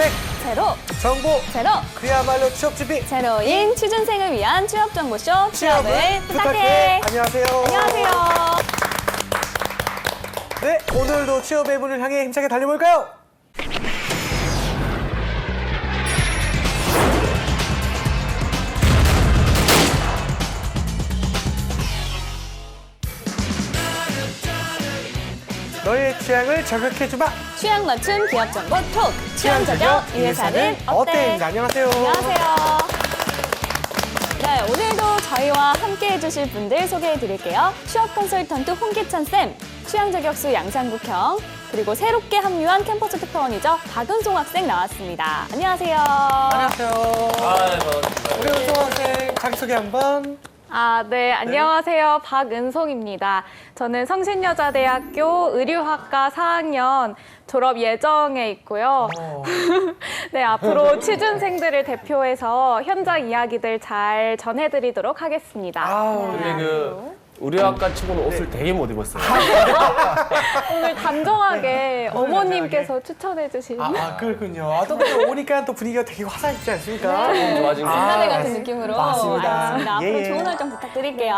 스펙 제로, 정보 제로, 그야말로 취업 준비 제로인 취준생을 위한 취업 정보쇼 취업을 부탁해. 안녕하세요. 안녕하세요. 네, 오늘도 취업의 문을 향해 힘차게 달려볼까요? 너의 취향을 저격해주마. 취향 맞춤 기업 정보 톡. 취향 저격 이 회사는 어때? 안녕하세요. 안녕하세요. 네, 오늘도 저희와 함께 해주실 분들 소개해 드릴게요. 취업 컨설턴트 홍기찬 쌤, 취향 저격수 양상국 형, 그리고 새롭게 합류한 캠퍼스 특파원이죠. 박은송 학생 나왔습니다. 안녕하세요. 안녕하세요. 반갑습니다. 우리 은송 학생 자기소개 한번. 네, 안녕하세요. 박은송입니다. 저는 성신여자대학교 의류학과 4학년 졸업 예정에 있고요. 네, 앞으로 취준생들을 대표해서 현장 이야기들 잘 전해드리도록 하겠습니다. 근데 우리 학과 치고는 옷을 되게 못 입었어요. 오늘 단정하게 어머님께서 추천해주신 그렇군요. 또 오니까 또 분위기가 되게 화사해지지 않습니까? 좋아진 것 옛날에 같아요. 같은 느낌으로. 맞습니다. 알겠습니다. 앞으로 예. 좋은 활동 부탁드릴게요.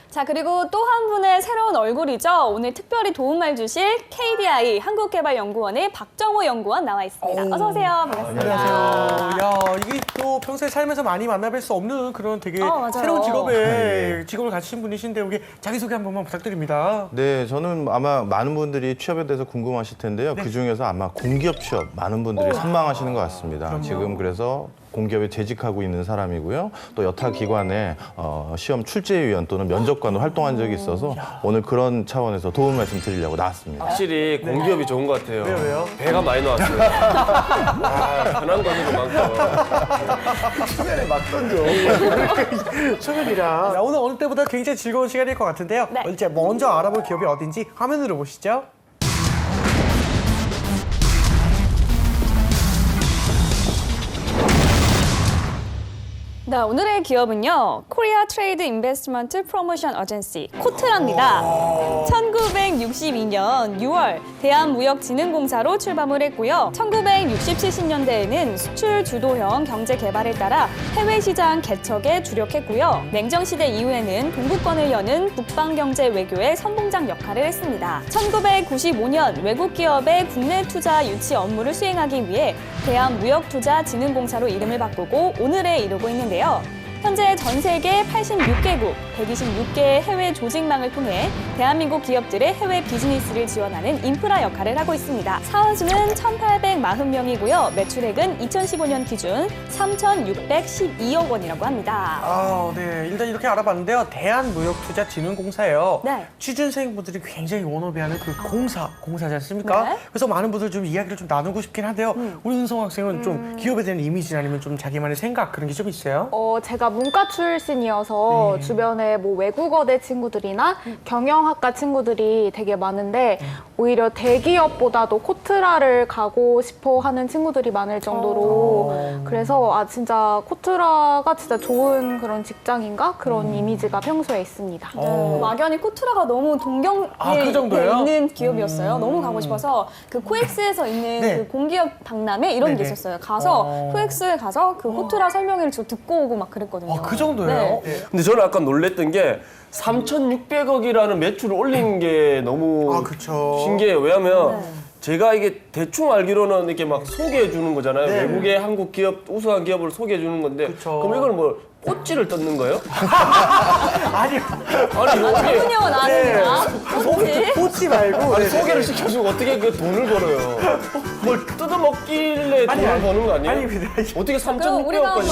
자, 그리고 또 한 분의 새로운 얼굴이죠. 오늘 특별히 도움을 주실 KDI 한국개발연구원의 박정호 연구원 나와 있습니다. 어서 오세요. 반갑습니다. 안녕하세요. 야, 이게 또 평소에 삶에서 많이 만나뵐 수 없는 그런 되게 맞아요. 새로운 직업을 가지신 분이신데 여기 자기소개 한 번만 부탁드립니다. 네, 저는 아마 많은 분들이 취업에 대해서 궁금하실 텐데요. 그중에서 아마 공기업 취업 많은 분들이 선망하시는 것 같습니다. 지금 그래서 공기업에 재직하고 있는 사람이고요. 또 여타 기관에 시험 출제위원 또는 면접관으로 활동한 적이 있어서 오늘 그런 차원에서 도움 말씀 드리려고 나왔습니다. 확실히 공기업이 좋은 것 같아요. 왜요? 배가 많이 나왔어요. 편한 거리도 많고. 초면에 막 던져. 초면이라. 오늘 어느 때보다 굉장히 즐거운 시간일 것 같은데요. 네. 이제 먼저 알아볼 기업이 어딘지 화면으로 보시죠. 네, 오늘의 기업은요. 코리아 트레이드 인베스트먼트 프로모션 어전시 코트라입니다. 1962년 6월 대한무역진흥공사로 출범을 했고요. 1960-70년대에는 수출 주도형 경제 개발에 따라 해외 시장 개척에 주력했고요. 냉전시대 이후에는 동북권을 여는 북방경제 외교의 선봉장 역할을 했습니다. 1995년 외국 기업의 국내 투자 유치 업무를 수행하기 위해 대한무역투자진흥공사로 이름을 바꾸고 오늘에 이르고 있는데요. 현재 전 세계 86개국, 126개의 해외 조직망을 통해 대한민국 기업들의 해외 비즈니스를 지원하는 인프라 역할을 하고 있습니다. 사원수는 1,840명이고요. 매출액은 2015년 기준 3,612억 원이라고 합니다. 네. 일단 이렇게 알아봤는데요. 대한무역투자진흥공사예요. 네. 취준생분들이 굉장히 원업해하는 그 공사지 않습니까? 네. 그래서 많은 분들 좀 이야기를 좀 나누고 싶긴 한데요. 우리 은성 학생은 좀 기업에 대한 이미지 아니면 좀 자기만의 생각 그런 게 좀 있어요? 제가 문과 출신이어서 주변에 뭐 외국어대 친구들이나 경영학과 친구들이 되게 많은데 오히려 대기업보다도 코트라를 가고 싶어 하는 친구들이 많을 정도로 그래서 진짜 코트라가 진짜 좋은 그런 직장인가? 그런 이미지가 평소에 있습니다. 막연히 코트라가 너무 동경에 그 정도예요? 있는 기업이었어요. 너무 가고 싶어서 그 코엑스에서 있는 네. 그 공기업 박람회 이런 게 네네. 있었어요. 가서 코엑스에 가서 그 코트라 설명회를 저 듣고 오고 막 그랬거든요. 그 정도예요? 네. 근데 저는 아까 놀랬던 게 3,600억이라는 매출을 올린 게 너무 그쵸. 신기해요. 왜냐하면 제가 이게 대충 알기로는 이렇게 막 소개해 주는 거잖아요. 네. 외국의 한국 기업, 우수한 기업을 소개해 주는 건데 그쵸. 그럼 이걸 뭐 꽃지를 뜯는 거예요? 아니요. 아니 어떻게 전문 용어 나왔습니다. 뭐지? 보지 말고. 아니 네. 소개를 시켜주고 어떻게 그 돈을 벌어요? 뭘 뜯어먹길래 돈을 버는 거 아니에요? 아닙니다. 어떻게 그럼 우리가 3,600억까지 한번 벌지?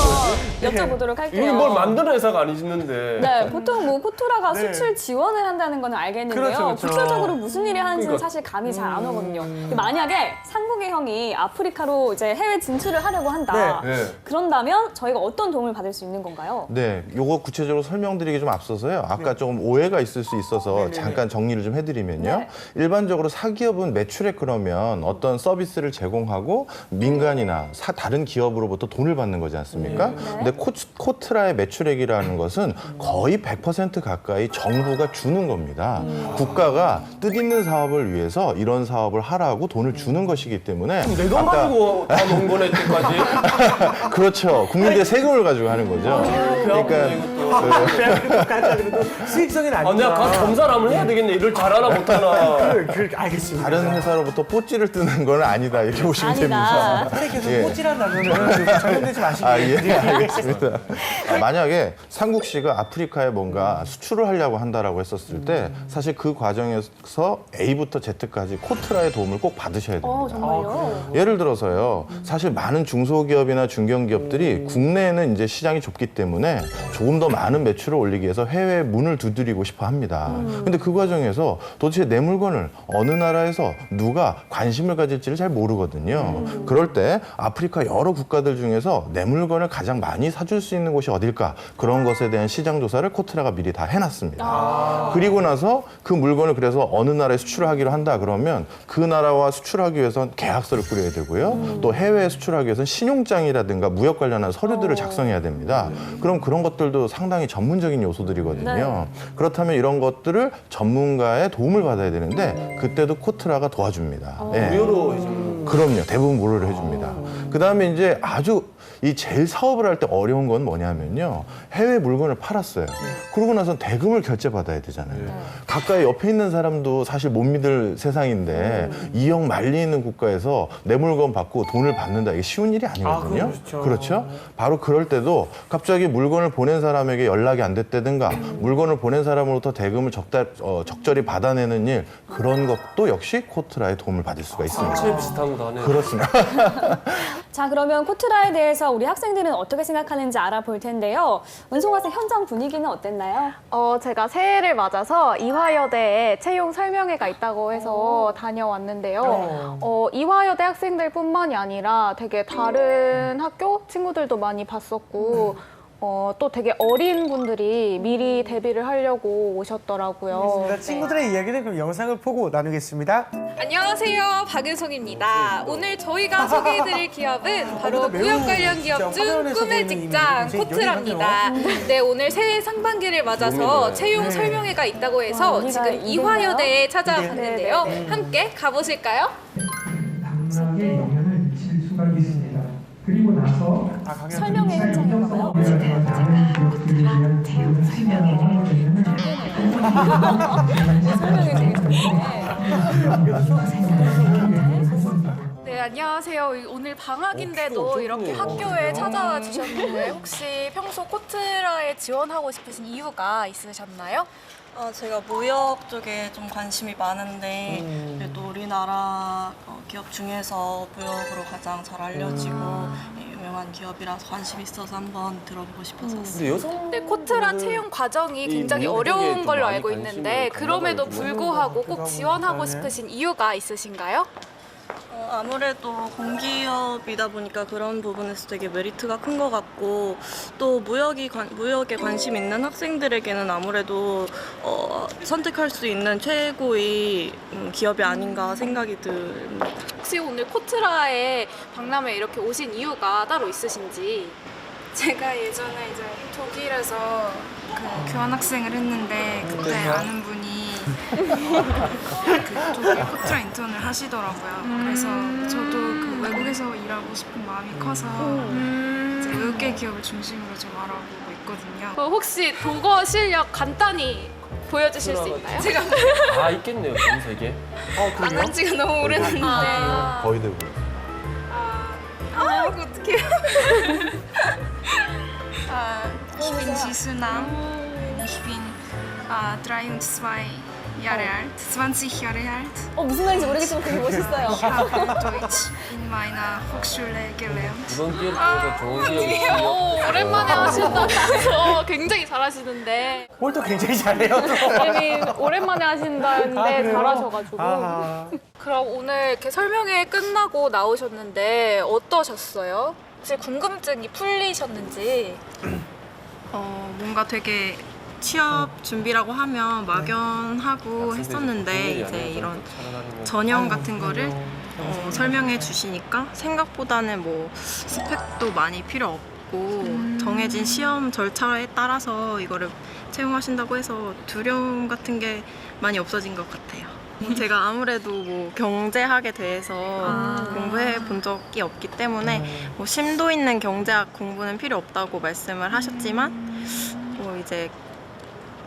여쭤보도록 할게요. 이게 뭘 만드는 회사가 아니는데. 네, 보통 뭐 코트라가 네. 수출 지원을 한다는 건 알겠는데요. 그렇죠. 구체적으로 무슨 일을 하는지는 그러니까. 사실 감이 잘 안 오거든요. 만약에 상국의 형이 아프리카로 이제 해외 진출을 하려고 한다. 네. 네. 그런다면 저희가 어떤 도움을 받을 수 있는 건가요? 건가요? 네, 요거 구체적으로 설명드리기 좀 앞서서요. 아까 조금 오해가 있을 수 있어서 잠깐 정리를 좀 해드리면요. 네. 일반적으로 사기업은 매출액 그러면 어떤 서비스를 제공하고 민간이나 다른 기업으로부터 돈을 받는 거지 않습니까? 근데 코트라의 매출액이라는 것은 거의 100% 가까이 정부가 주는 겁니다. 국가가 뜻있는 사업을 위해서 이런 사업을 하라고 돈을 주는 것이기 때문에 내 돈 가지고 다 놓은 거네, 이때까지. 그렇죠. 국민들의 세금을 가지고 하는 거죠. 그래도 수익성이 아, 아니구나. 내가 가서 검사를 한번 해야 되겠네. 일을 잘하나 못하나. 알겠습니다. 다른 회사로부터 뽀찌를 뜨는 건 아니다 이렇게 보시면 아니다. 됩니다. 근데 계속 예. 꼬치란 단어는 잘못되지 마시고. 아, 예, 알겠습니다. 만약에 상국씨가 아프리카에 뭔가 수출을 하려고 한다라고 했었을 때 사실 그 과정에서 A부터 Z까지 코트라의 도움을 꼭 받으셔야 됩니다. 정말요? 예를 들어서요. 사실 많은 중소기업이나 중견기업들이 국내에는 이제 시장이 좁기 때문에 조금 더 많은 매출을 올리기 위해서 해외에 문을 두드리고 싶어 합니다. 근데 그 과정에서 도대체 내 물건을 어느 나라에서 누가 관심을 가질지를 잘 모르거든요. 그럴 때 아프리카 여러 국가들 중에서 내 물건을 가장 많이 사줄 수 있는 곳이 어딜까? 그런 것에 대한 시장 조사를 코트라가 미리 다 해놨습니다. 그리고 나서 그 물건을 그래서 어느 나라에 수출을 하기로 한다 그러면 그 나라와 수출하기 위해서는 계약서를 꾸려야 되고요. 또 해외에 수출하기 위해서는 신용장이라든가 무역 관련한 서류들을 작성해야 됩니다. 그럼 그런 것들도 상당히 전문적인 요소들이거든요. 그렇다면 이런 것들을 전문가의 도움을 받아야 되는데 그때도 코트라가 도와줍니다. 예. 무료로 해주는. 그럼요. 대부분 무료를 해줍니다. 그다음에 이제 아주 이 제일 사업을 할 때 어려운 건 뭐냐면요. 해외 물건을 팔았어요. 그러고 나서 대금을 결제받아야 되잖아요. 가까이 옆에 있는 사람도 사실 못 믿을 세상인데 2억 말리 있는 국가에서 내 물건 받고 돈을 받는다. 이게 쉬운 일이 아니거든요. 그렇죠. 그렇죠? 바로 그럴 때도 갑자기 물건을 보낸 사람에게 연락이 안 됐다든가 물건을 보낸 사람으로부터 대금을 적절히 받아내는 일 그런 것도 역시 코트라의 도움을 받을 수가 있습니다. 제일 비슷한 거 하네. 그렇습니다. 자, 그러면 코트라에 대해서 우리 학생들은 어떻게 생각하는지 알아볼 텐데요. 은송 학생 현장 분위기는 어땠나요? 제가 새해를 맞아서 이화여대에 채용 설명회가 있다고 해서 다녀왔는데요. 이화여대 학생들뿐만이 아니라 되게 다른 학교 친구들도 많이 봤었고 또 되게 어린 분들이 미리 데뷔를 하려고 오셨더라고요. 알겠습니다. 친구들의 이야기는 그럼 영상을 보고 나누겠습니다. 안녕하세요, 박은송입니다. 오늘 저희가 소개해드릴 기업은 바로 매우 무역 관련 기업 진짜 중 화면에서 꿈의 보이는 직장 이미지 굉장히 코트라입니다. 네, 오늘 새해 상반기를 맞아서 채용 설명회가 있다고 해서 여기가 지금 이건가요? 이화여대에 찾아왔는데요. 네, 네, 네. 함께 가보실까요? 당락에 영향을 미칠 수가 있습니다. 그리고 나서 설명회 현장인가 봐요. 설명회 되게 네, 안녕하세요. 오늘 방학인데도 이렇게 학교에 찾아와 주셨는데 혹시 평소 코트라에 지원하고 싶으신 이유가 있으셨나요? 제가 무역 쪽에 좀 관심이 많은데 그래도 우리나라 기업 중에서 무역으로 가장 잘 알려지고 유명한 기업이라서 관심이 있어서 한번 들어보고 싶어서 왔어요. 근데 여성 네, 코트라 채용 과정이 굉장히 어려운 걸로 알고 있는데 그럼에도 불구하고 꼭 지원하고 싶으신 이유가 있으신가요? 아무래도 공기업이다 보니까 그런 부분에서 되게 메리트가 큰 것 같고 또 무역에 관심 있는 학생들에게는 아무래도 선택할 수 있는 최고의 기업이 아닌가 생각이 듭니다. 혹시 오늘 코트라에 박람회 이렇게 오신 이유가 따로 있으신지? 제가 예전에 이제 독일에서 그 교환학생을 했는데 그때 아는 분이 그 독일 코트라 인턴을 하시더라고요. 그래서 저도 그 외국에서 일하고 싶은 마음이 커서 이제 외국계 기업을 중심으로 좀 알아보고 있거든요. 혹시 독어 실력 간단히 보여주실 수 있나요? 제가 다 있겠네요, 전 세계. 안 한 지가 너무 오래됐는데 거의 대부분. 이거 어떡해요? Ich bin Sisunam. Ich bin 22 Jahre alt, 20 Jahre alt. 무슨 말인지 모르겠지만 되게 멋있어요. Ich habe Deutsch in meiner Hochschule gelernt. 이번 기회를 통해서 좋은 기업이 있으면 오랜만에 하신다면서 굉장히 잘하시는데 뭘 또 굉장히 잘해요. 아니, 오랜만에 하신다는데 그래요? 잘하셔가지고. 아하. 그럼 오늘 이렇게 설명회 끝나고 나오셨는데 어떠셨어요? 혹시 궁금증이 풀리셨는지? 뭔가 되게 취업 준비라고 하면 막연하고 했었는데 이제 이런 전형 같은 거를 설명해 주시니까 생각보다는 뭐 스펙도 많이 필요 없고 정해진 시험 절차에 따라서 이거를 채용하신다고 해서 두려움 같은 게 많이 없어진 것 같아요. 제가 아무래도 뭐 경제학에 대해서 공부해 본 적이 없기 때문에 뭐 심도 있는 경제학 공부는 필요 없다고 말씀을 하셨지만 뭐 이제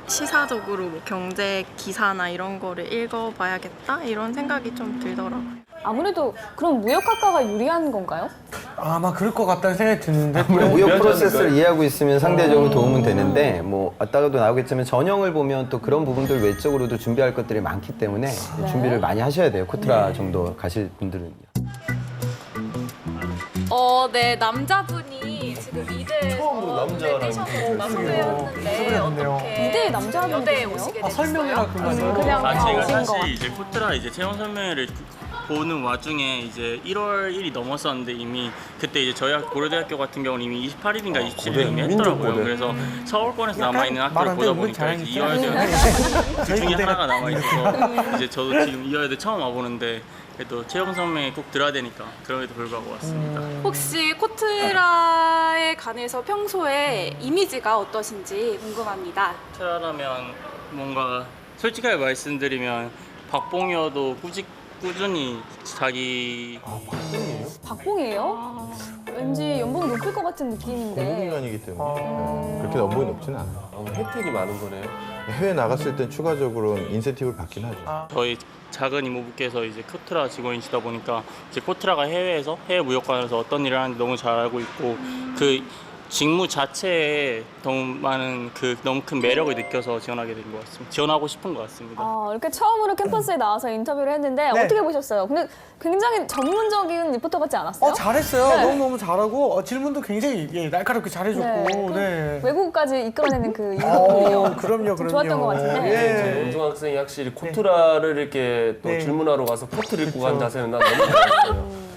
시사적으로 뭐 경제 기사나 이런 거를 읽어봐야겠다 이런 생각이 좀 들더라고요. 아무래도 그럼 무역학과가 유리한 건가요? 아마 그럴 것 같다는 생각이 드는데 또 무역 프로세스를 이해하고 있으면 상대적으로 도움은 되는데 뭐 아까도 나오겠지만 전형을 보면 또 그런 부분들 외적으로도 준비할 것들이 많기 때문에 준비를 많이 하셔야 돼요. 코트라 정도 가실 분들은요. 네, 남자분이 지금 이대에서 처음으로 남자랑 소개했는데 어떻게 이대 남자분이 여대에 계시네요? 오시게 아, 설명이라 그러면 그냥 제가 오신 거 사실 이제 코트라 이제 채용 설명회를 보는 와중에 이제 1월 1이 넘었었는데 이미 그때 이제 저희 고려대학교 같은 경우는 이미 28일인가 27일인가 했더라고요. 그래서 서울권에서 남아있는 학교를 보다 보니까 이제 이화여대 그 중에 하나가 남아있어서 이제 저도 지금 이화여대 처음 와보는데 그래도 채용 설명회 꼭 들어야 되니까 그럼에도 불구하고 왔습니다. 혹시 코트라에 관해서 평소에 이미지가 어떠신지 궁금합니다. 코트라라면 뭔가 솔직하게 말씀드리면 박봉이어도 꾸준히 자기 박봉이에요? 왠지 연봉 높을 것 같은 느낌인데. 공공기관이기 때문에 그렇게 연봉이 높지는 않아요. 혜택이 많은 거네요. 해외 나갔을 땐 추가적으로 인센티브를 받긴 하죠. 저희 작은 이모부께서 이제 코트라 직원이시다 보니까 이제 코트라가 해외에서 해외 무역관에서 어떤 일을 하는지 너무 잘 알고 있고 그 직무 자체에 너무 많은 너무 큰 매력을 느껴서 지원하게 된 것 같습니다. 지원하고 싶은 것 같습니다. 이렇게 처음으로 캠퍼스에 나와서 인터뷰를 했는데 네. 어떻게 보셨어요? 근데 굉장히 전문적인 리포터 같지 않았어요? 잘했어요. 네. 너무너무 잘하고 질문도 굉장히 날카롭게 잘해줬고 네. 외국까지 이끌어내는 그 이유군요. 그럼요. 좋았던 것 같은데. 윤성 학생이 확실히 코트라를 이렇게 또 네. 질문하러 가서 코트를 입고 간 자세는 난 너무 좋았어요.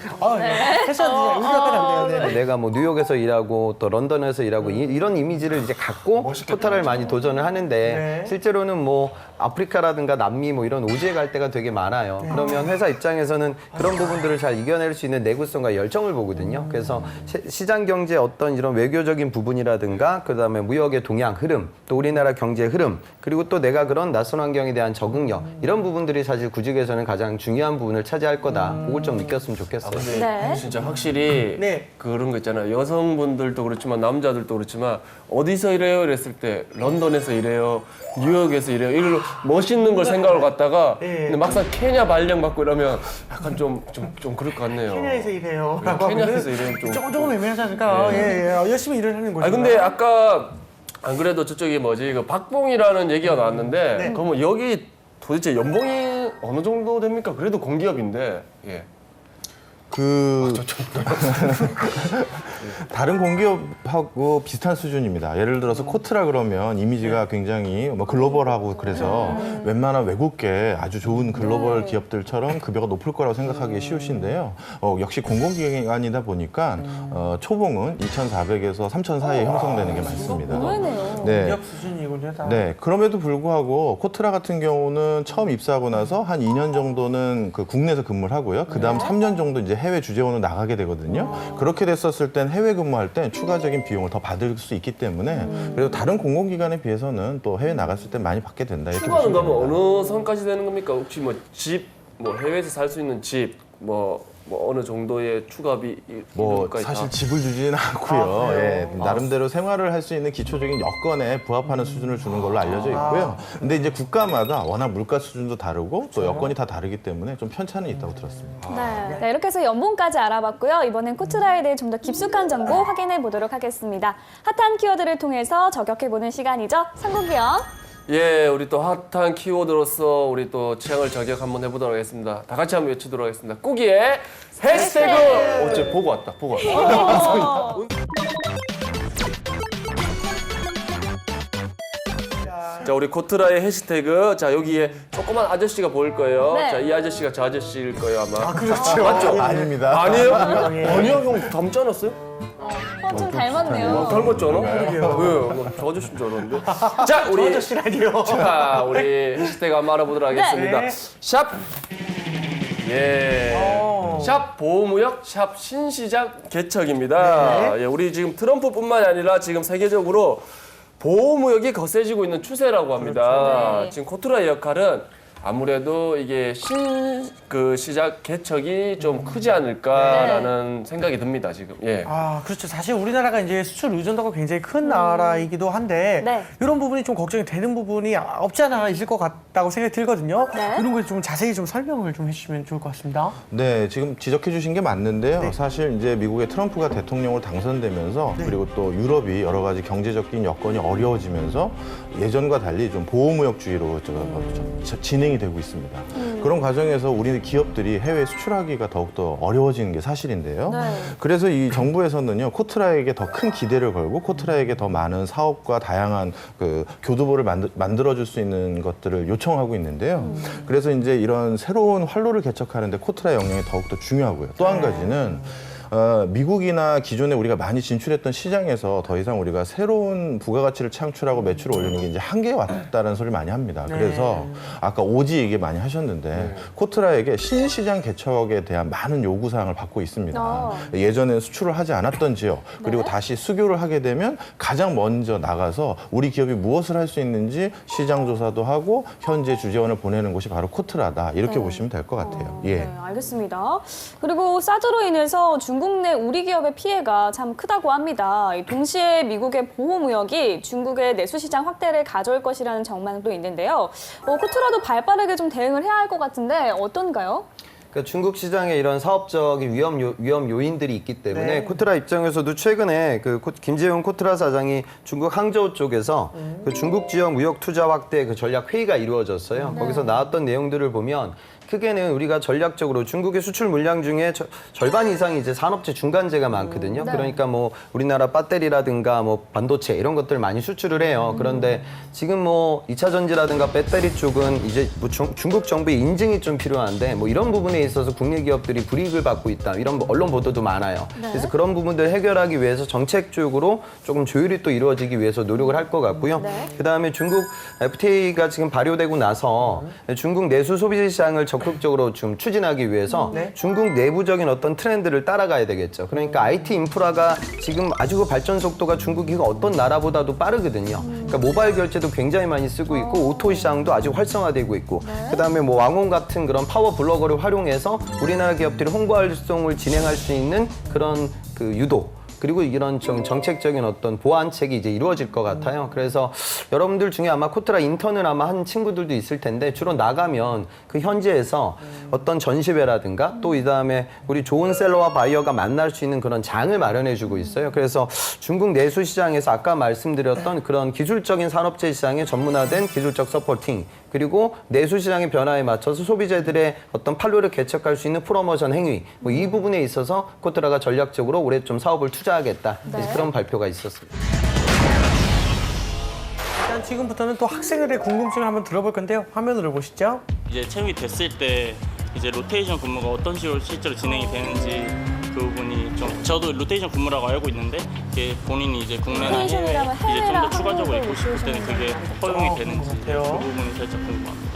패션 디자인 의견까지 안 돼요. 네. 내가 뭐 뉴욕에서 일하고 또 런던에서 일하고 이런 이미지를 이제 갖고 코타를 많이 도전을 하는데 네. 실제로는 뭐 아프리카라든가 남미 뭐 이런 오지에 갈 때가 되게 많아요. 그러면 회사 입장에서는 그런 부분들을 잘 이겨낼 수 있는 내구성과 열정을 보거든요. 그래서 시장 경제 어떤 이런 외교적인 부분이라든가 그다음에 무역의 동향 흐름 또 우리나라 경제 흐름 그리고 또 내가 그런 낯선 환경에 대한 적응력 이런 부분들이 사실 구직에서는 가장 중요한 부분을 차지할 거다. 그걸 좀 느꼈으면 좋겠어요. 근데 네. 진짜 확실히 네. 그런 거 있잖아요. 여성분들도 그렇지만 남자들도 그렇지만 어디서 일해요? 이랬을 때 런던에서 일해요. 뉴욕에서 일해요. 이걸로 멋있는 걸 생각을 갖다가 근데 막상 케냐 발령 받고 이러면 약간 좀 그럴 것 같네요. 케냐에서 일해요. 케냐에서 일해요. 조금 애매하지 않을까? 열심히 일을 하는 거죠. 근데 아까 안 그래도 저쪽이 뭐지 그 박봉이라는 얘기가 나왔는데 그러면 여기 도대체 연봉이 어느 정도 됩니까? 그래도 공기업인데 예. 다른 공기업하고 비슷한 수준입니다. 예를 들어서 코트라 그러면 이미지가 굉장히 뭐 글로벌하고 그래서 웬만한 외국계 아주 좋은 글로벌 기업들처럼 급여가 높을 거라고 생각하기 쉬우신데요. 역시 공공기관이다 보니까 초봉은 2,400에서 3,000 사이에 형성되는 게 많습니다. 의외네요. 네. 기업 수준이군요. 다. 네, 그럼에도 불구하고 코트라 같은 경우는 처음 입사하고 나서 한 2년 정도는 그 국내에서 근무를 하고요. 그다음 3년 정도 이제 해외 주재원으로 나가게 되거든요. 그렇게 됐었을 땐 해외 근무할 땐 추가적인 비용을 더 받을 수 있기 때문에 그래도 다른 공공기관에 비해서는 또 해외 나갔을 때 많이 받게 된다. 이렇게 추가는 보시면 그러면 됩니다. 어느 선까지 되는 겁니까? 혹시 뭐 집, 뭐 해외에서 살 수 있는 집, 뭐 어느 정도의 추가비 뭐 이런까지 사실 다? 집을 주지는 않고요. 예, 나름대로 생활을 할 수 있는 기초적인 여건에 부합하는 수준을 주는 걸로 알려져 있고요. 근데 이제 국가마다 워낙 물가 수준도 다르고 또 여건이 다 다르기 때문에 좀 편차는 있다고 들었습니다. 네, 이렇게 해서 연봉까지 알아봤고요. 이번엔 코트라에 대해 좀 더 깊숙한 정보 확인해 보도록 하겠습니다. 핫한 키워드를 통해서 저격해보는 시간이죠. 상국이요. 예, 우리 또 핫한 키워드로서 우리 또 취향을 저격 한번 해보도록 하겠습니다. 다 같이 한번 외치도록 하겠습니다. 꾸기의 해시태그! 어째 보고 왔다. 자, 우리 코트라의 해시태그. 자, 여기에 조그만 아저씨가 보일 거예요. 네. 자, 이 아저씨가 저 아저씨일 거예요, 아마. 그렇죠. 맞죠? 아닙니다. 아니에요? 아니요, 형 닮지 않았어요? 좀 닮았네요. 닮았잖아? 그러게요. 저 아저씨인 줄 알았는데. 자, 우리 아저씨라니요. 자, 우리 해시태그 한번 알아보도록 하겠습니다. 네. 샵. 예. 샵 보호무역, 샵 신시장 개척입니다. 예, 우리 지금 트럼프뿐만이 아니라 지금 세계적으로 보호무역이 거세지고 있는 추세라고 합니다. 네. 지금 코트라의 역할은 아무래도 이게 시장 개척이 좀 크지 않을까라는 생각이 듭니다, 지금. 예. 아, 그렇죠. 사실 우리나라가 이제 수출 의존도가 굉장히 큰 나라이기도 한데 네. 이런 부분이 좀 걱정이 되는 부분이 없지 않아 있을 것 같다고 생각이 들거든요. 네. 이런 걸 좀 자세히 좀 설명을 좀 해주시면 좋을 것 같습니다. 네, 지금 지적해 주신 게 맞는데요. 사실 이제 미국의 트럼프가 대통령으로 당선되면서 그리고 또 유럽이 여러 가지 경제적인 여건이 어려워지면서 예전과 달리 좀 보호무역주의로 진행이 되고 있습니다. 그런 과정에서 우리 기업들이 해외 수출하기가 더욱더 어려워지는 게 사실인데요. 네. 그래서 이 정부에서는요, 코트라에게 더 큰 기대를 걸고 코트라에게 더 많은 사업과 다양한 그 교두보를 만들어줄 수 있는 것들을 요청하고 있는데요. 그래서 이제 이런 새로운 활로를 개척하는데 코트라의 영향이 더욱더 중요하고요. 또 한 가지는 미국이나 기존에 우리가 많이 진출했던 시장에서 더 이상 우리가 새로운 부가가치를 창출하고 매출을 올리는 게 이제 한계에 왔다는 소리를 많이 합니다. 그래서 아까 오지 얘기 많이 하셨는데 코트라에게 신시장 개척에 대한 많은 요구사항을 받고 있습니다. 예전에 수출을 하지 않았던 지역 그리고 다시 수교를 하게 되면 가장 먼저 나가서 우리 기업이 무엇을 할 수 있는지 시장 조사도 하고 현재 주재원을 보내는 곳이 바로 코트라다. 이렇게 보시면 될 것 같아요. 예. 네, 알겠습니다. 그리고 사드로 인해서 중국 내 우리 기업의 피해가 참 크다고 합니다. 동시에 미국의 보호무역이 중국의 내수시장 확대를 가져올 것이라는 전망도 있는데요. 코트라도 발빠르게 좀 대응을 해야 할 것 같은데 어떤가요? 그러니까 중국 시장에 이런 사업적인 위험 요인들이 있기 때문에 코트라 입장에서도 최근에 그 김재용 코트라 사장이 중국 항저우 쪽에서 그 중국 지역 무역 투자 확대 그 전략 회의가 이루어졌어요. 거기서 나왔던 내용들을 보면 크게는 우리가 전략적으로 중국의 수출 물량 중에 절반 이상이 이제 산업재 중간재가 많거든요. 그러니까 뭐 우리나라 배터리라든가 뭐 반도체 이런 것들 많이 수출을 해요. 그런데 지금 뭐 2차 전지라든가 배터리 쪽은 이제 뭐 중국 정부의 인증이 좀 필요한데 뭐 이런 부분에 있어서 국내 기업들이 불이익을 받고 있다. 이런 언론 보도도 많아요. 그래서 그런 부분들 해결하기 위해서 정책적으로 조금 조율이 또 이루어지기 위해서 노력을 할 것 같고요. 그다음에 중국 FTA가 지금 발효되고 나서 중국 내수 소비 시장을 적극적으로 좀 추진하기 위해서 중국 내부적인 어떤 트렌드를 따라가야 되겠죠. 그러니까 IT 인프라가 지금 아주 발전 속도가 중국이 어떤 나라보다도 빠르거든요. 그러니까 모바일 결제도 굉장히 많이 쓰고 있고 오토 시장도 아주 활성화되고 있고 그다음에 뭐 왕원 같은 그런 파워 블로거를 활용해서 우리나라 기업들이 홍보 활동을 진행할 수 있는 그런 그 유도 그리고 이런 정책적인 어떤 보완책이 이제 이루어질 것 같아요. 그래서 여러분들 중에 아마 코트라 인턴을 아마 한 친구들도 있을 텐데 주로 나가면 그 현지에서 어떤 전시회라든가 또 이다음에 우리 좋은 셀러와 바이어가 만날 수 있는 그런 장을 마련해주고 있어요. 그래서 중국 내수 시장에서 아까 말씀드렸던 그런 기술적인 산업재 시장에 전문화된 기술적 서포팅 그리고 내수 시장의 변화에 맞춰서 소비자들의 어떤 판로를 개척할 수 있는 프로모션 행위 뭐 이 부분에 있어서 코트라가 전략적으로 올해 좀 사업을 투자하겠다 그런 발표가 있었습니다. 일단 지금부터는 또 학생들의 궁금증을 한번 들어볼 건데요. 화면으로 보시죠. 이제 채용이 됐을 때 이제 로테이션 근무가 어떤 식으로 실제로 진행이 되는지 그 부분이 좀 저도 로테이션 근무라고 알고 있는데 이게 본인이 이제 국내나 해외 이제 좀 더 추가적으로 있고 싶을 때는 그게 허용이 되는지 그 부분이 살짝 궁금합니다.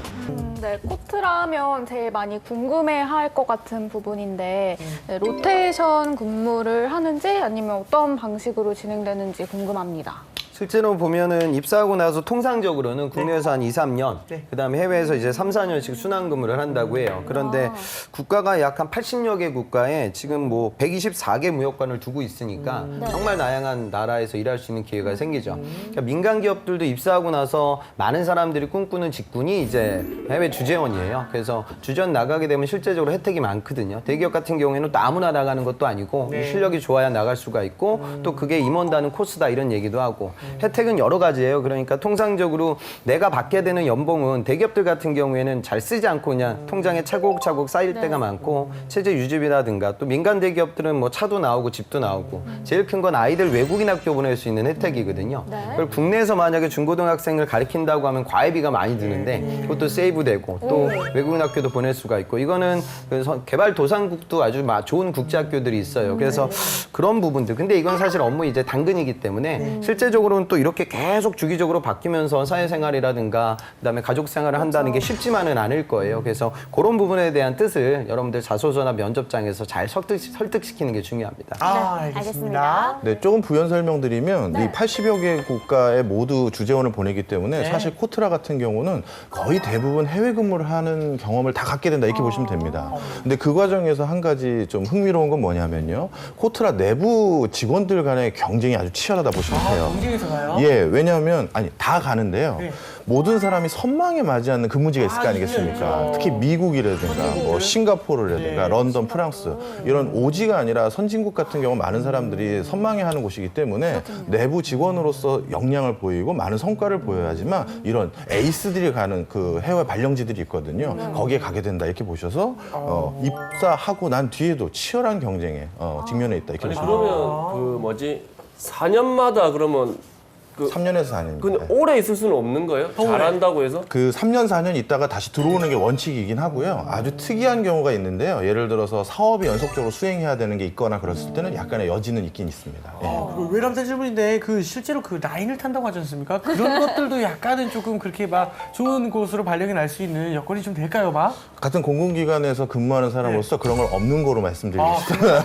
네, 코트라 하면 제일 많이 궁금해할 것 같은 부분인데 로테이션 근무를 하는지 아니면 어떤 방식으로 진행되는지 궁금합니다. 실제로 보면은 입사하고 나서 통상적으로는 국내에서 한 2, 3년, 그다음에 해외에서 이제 3, 4년씩 순환 근무를 한다고 해요. 그런데 국가가 약 한 80여 개 국가에 지금 뭐 124개 무역관을 두고 있으니까 정말 다양한 나라에서 일할 수 있는 기회가 생기죠. 그러니까 민간 기업들도 입사하고 나서 많은 사람들이 꿈꾸는 직군이 이제 해외 주재원이에요. 그래서 주재원 나가게 되면 실제적으로 혜택이 많거든요. 대기업 같은 경우에는 또 아무나 나가는 것도 아니고 실력이 좋아야 나갈 수가 있고 또 그게 임원다는 코스다 이런 얘기도 하고 혜택은 여러 가지예요. 그러니까 통상적으로 내가 받게 되는 연봉은 대기업들 같은 경우에는 잘 쓰지 않고 그냥 통장에 차곡차곡 쌓일 때가 많고 체제 유지비라든가 또 민간 대기업들은 뭐 차도 나오고 집도 나오고 제일 큰 건 아이들 외국인 학교 보낼 수 있는 혜택이거든요. 그걸 국내에서 만약에 중고등학생을 가르친다고 하면 과외비가 많이 드는데 그것도 세이브되고 또 외국인 학교도 보낼 수가 있고 이거는 개발도상국도 아주 좋은 국제학교들이 있어요. 그래서 그런 부분들. 근데 이건 사실 업무 이제 당근이기 때문에 실제적으로는 또 이렇게 계속 주기적으로 바뀌면서 사회생활이라든가 그다음에 가족 생활을 한다는 게 쉽지만은 않을 거예요. 그래서 그런 부분에 대한 뜻을 여러분들 자소서나 면접장에서 잘 설득시키는 게 중요합니다. 알겠습니다. 네, 조금 부연 설명드리면 이 80여 개 국가에 모두 주재원을 보내기 때문에 사실 코트라 같은 경우는 거의 대부분 해외 근무를 하는 경험을 다 갖게 된다 이렇게 보시면 됩니다. 근데 그 과정에서 한 가지 좀 흥미로운 건 뭐냐면요. 코트라 내부 직원들 간의 경쟁이 아주 치열하다 보시면 돼요. 경쟁에서 가요? 예, 왜냐하면 다 가는데요. 네. 모든 사람이 선망에 맞이하는 근무지가 있을 거 아니겠습니까? 특히 미국이라든가 뭐 싱가포르라든가 런던, 프랑스 이런 오지가 아니라 선진국 같은 경우 많은 사람들이 선망해 하는 곳이기 때문에 내부 직원으로서 역량을 보이고 많은 성과를 보여야지만 이런 에이스들이 가는 그 해외 발령지들이 있거든요. 거기에 가게 된다 이렇게 보셔서 입사하고 난 뒤에도 치열한 경쟁에 직면해 있다 이렇게 아니 보시면 돼요. 그러면 그 뭐지 4년마다 그러면 3년에서 4년입니다. 근데 오래 있을 수는 없는 거예요? 잘한다고 해서? 그 3년, 4년 있다가 다시 들어오는 게 원칙이긴 하고요. 아주 특이한 경우가 있는데요. 예를 들어서 사업이 연속적으로 수행해야 되는 게 있거나 그랬을 때는 약간의 여지는 있긴 있습니다. 예. 외람된 질문인데 실제로 그 라인을 탄다고 하지 않습니까? 그런 것들도 약간은 조금 그렇게 막 좋은 곳으로 발령이 날 수 있는 여건이 좀 될까요, 막? 같은 공공기관에서 근무하는 사람으로서 그런 걸 없는 거로 말씀드리겠습니다.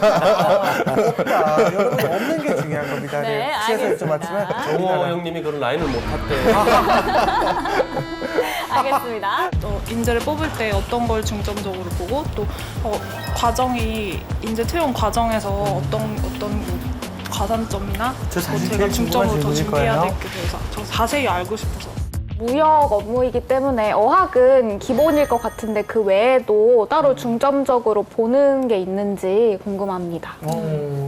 없다. 여러분 없는 게 중요한 겁니다. 네, 시에서 여쭤봤지만 정호 형님이 그런 라인을 못 탔대. 알겠습니다. 인재를 뽑을 때 어떤 걸 중점적으로 보고 또 과정이 인재 채용 과정에서 어떤 가산점이나 저 사실 제가 제일 중점으로 더 궁금한 준비해야 질문일 될 게 돼서 저 자세히 알고 싶어서. 무역 업무이기 때문에 어학은 기본일 것 같은데 그 외에도 따로 중점적으로 보는 게 있는지 궁금합니다.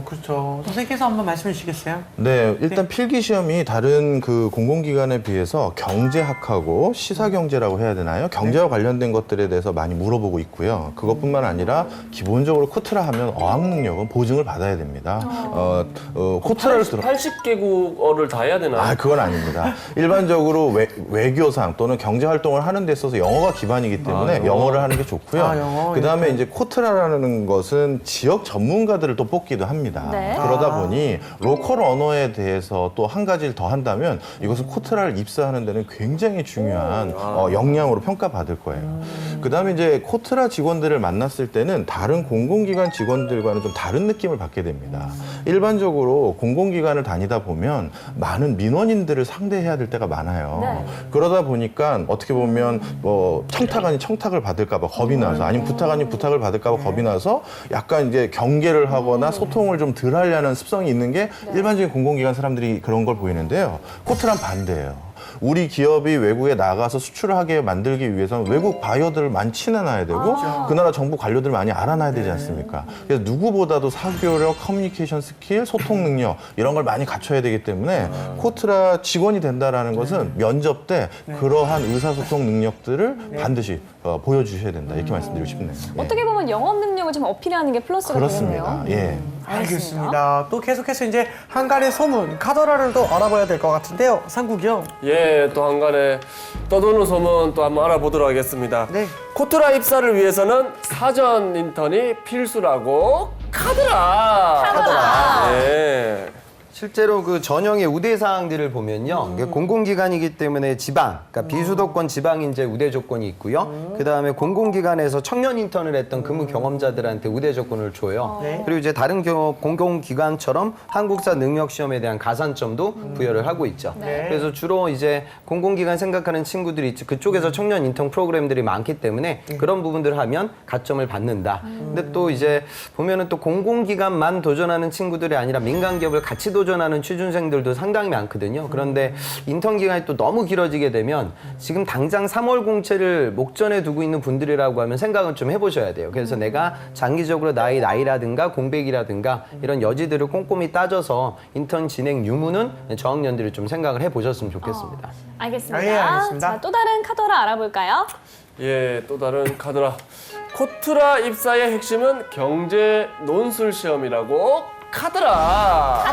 그렇죠. 선생님께서 한번 말씀해 주시겠어요? 네, 일단 필기 시험이 다른 그 공공기관에 비해서 경제학하고 시사경제라고 해야 되나요? 경제와 관련된 것들에 대해서 많이 물어보고 있고요. 그것뿐만 아니라 기본적으로 코트라 하면 어학 능력은 보증을 받아야 됩니다. 코트라를 80개국어를 다 해야 되나요? 그건 아닙니다. 일반적으로 외교상 또는 경제 활동을 하는 데 있어서 영어가 기반이기 때문에 영어를 하는 게 좋고요. 그다음에 이제 코트라라는 것은 지역 전문가들을 또 뽑기도 합니다. 그러다 보니 로컬 언어에 대해서 또 한 가지를 더 한다면 이것은 코트라를 입사하는 데는 굉장히 중요한 역량으로 평가받을 거예요. 그다음에 이제 코트라 직원들을 만났을 때는 다른 공공기관 직원들과는 좀 다른 느낌을 받게 됩니다. 일반적으로 공공기관을 다니다 보면 많은 민원인들을 상대해야 될 때가 많아요. 그러다 보니까 어떻게 보면 뭐 청탁 아닌 청탁을 받을까 봐 겁이 나서 아니면 부탁 아닌 부탁을 받을까 봐 겁이 나서 약간 이제 경계를 하거나 소통을 좀 덜 하려는 습성이 있는 게 일반적인 공공기관 사람들이 그런 걸 보이는데요. 코트란 반대예요. 우리 기업이 외국에 나가서 수출을 하게 만들기 위해서는 외국 바이어들을 많이 친해놔야 되고 그 나라 정부 관료들 많이 알아놔야 되지 않습니까? 그래서 누구보다도 사교력, 커뮤니케이션 스킬, 소통 능력 이런 걸 많이 갖춰야 되기 때문에 코트라 직원이 된다라는 것은 면접 때 그러한 의사소통 능력들을 반드시 보여주셔야 된다 이렇게 말씀드리고 싶네요. 어떻게 보면 영업 능력을 좀 어필하는 게 플러스가 그렇습니다. 되겠네요. 예. 알겠습니다. 또 계속해서 이제 한간의 소문, 카더라를 또 알아봐야 될 것 같은데요. 상국이 형. 예, 또 한간에 떠도는 소문 또 한번 알아보도록 하겠습니다. 네. 코트라 입사를 위해서는 사전 인턴이 필수라고 카더라. 예. 실제로 그 전형의 우대 사항들을 보면요. 이게 공공기관이기 때문에 지방, 그러니까 비수도권 지방 인재 우대 조건이 있고요. 그다음에 공공기관에서 청년 인턴을 했던 근무 경험자들한테 우대 조건을 줘요. 그리고 이제 다른 공공기관처럼 한국사 능력 시험에 대한 가산점도 부여를 하고 있죠. 그래서 주로 이제 공공기관 생각하는 친구들이 그쪽에서 청년 인턴 프로그램들이 많기 때문에 그런 부분들을 하면 가점을 받는다. 근데 또 이제 보면은 또 공공기관만 도전하는 친구들이 아니라 민간 기업을 같이 도전 도전하는 취준생들도 상당히 많거든요. 그런데 인턴 기간이 또 너무 길어지게 되면 지금 당장 3월 공채를 목전에 두고 있는 분들이라고 하면 생각은 좀 해보셔야 돼요. 그래서 내가 장기적으로 나의 나이라든가 공백이라든가 이런 여지들을 꼼꼼히 따져서 인턴 진행 유무는 저학년들이 좀 생각을 해보셨으면 좋겠습니다. 알겠습니다. 예, 알겠습니다. 자, 또 다른 카더라 알아볼까요? 예, 또 다른 카더라. 코트라 입사의 핵심은 경제 논술 시험이라고 카더라.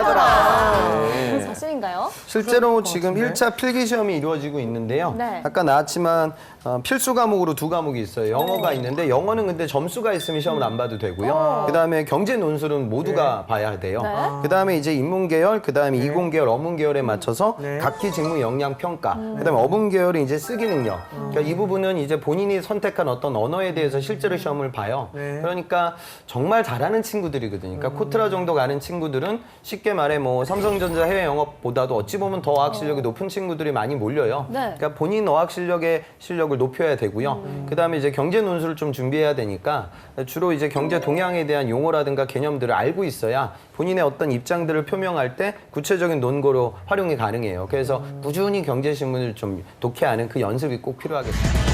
네. 사실인가요? 실제로 지금 1차 필기 시험이 이루어지고 있는데요. 네. 아까 나왔지만 필수 과목으로 2과목이 있어요. 영어가 있는데 영어는 근데 점수가 있으면 시험을 안 봐도 되고요. 그다음에 경제 논술은 모두가 봐야 돼요. 네. 그다음에 이제 인문 계열, 그다음에 이공 계열, 어문 계열에 맞춰서 각기 직무 역량 평가. 그다음에 어문 계열은 이제 쓰기 능력. 그러니까 이 부분은 이제 본인이 선택한 어떤 언어에 대해서 실제로 시험을 봐요. 그러니까 정말 잘하는 친구들이거든요. 그러니까 코트라 정도 가는 친구들은 쉽게 말해 뭐 삼성전자 해외 영업보다도 어찌 보면 더 어학 실력이 높은 친구들이 많이 몰려요. 네. 그러니까 본인 어학 실력을 높여야 되고요. 그다음에 이제 경제 논술을 좀 준비해야 되니까 주로 이제 경제 동향에 대한 용어라든가 개념들을 알고 있어야 본인의 어떤 입장들을 표명할 때 구체적인 논거로 활용이 가능해요. 그래서 꾸준히 경제 신문을 좀 독해하는 그 연습이 꼭 필요하겠습니다.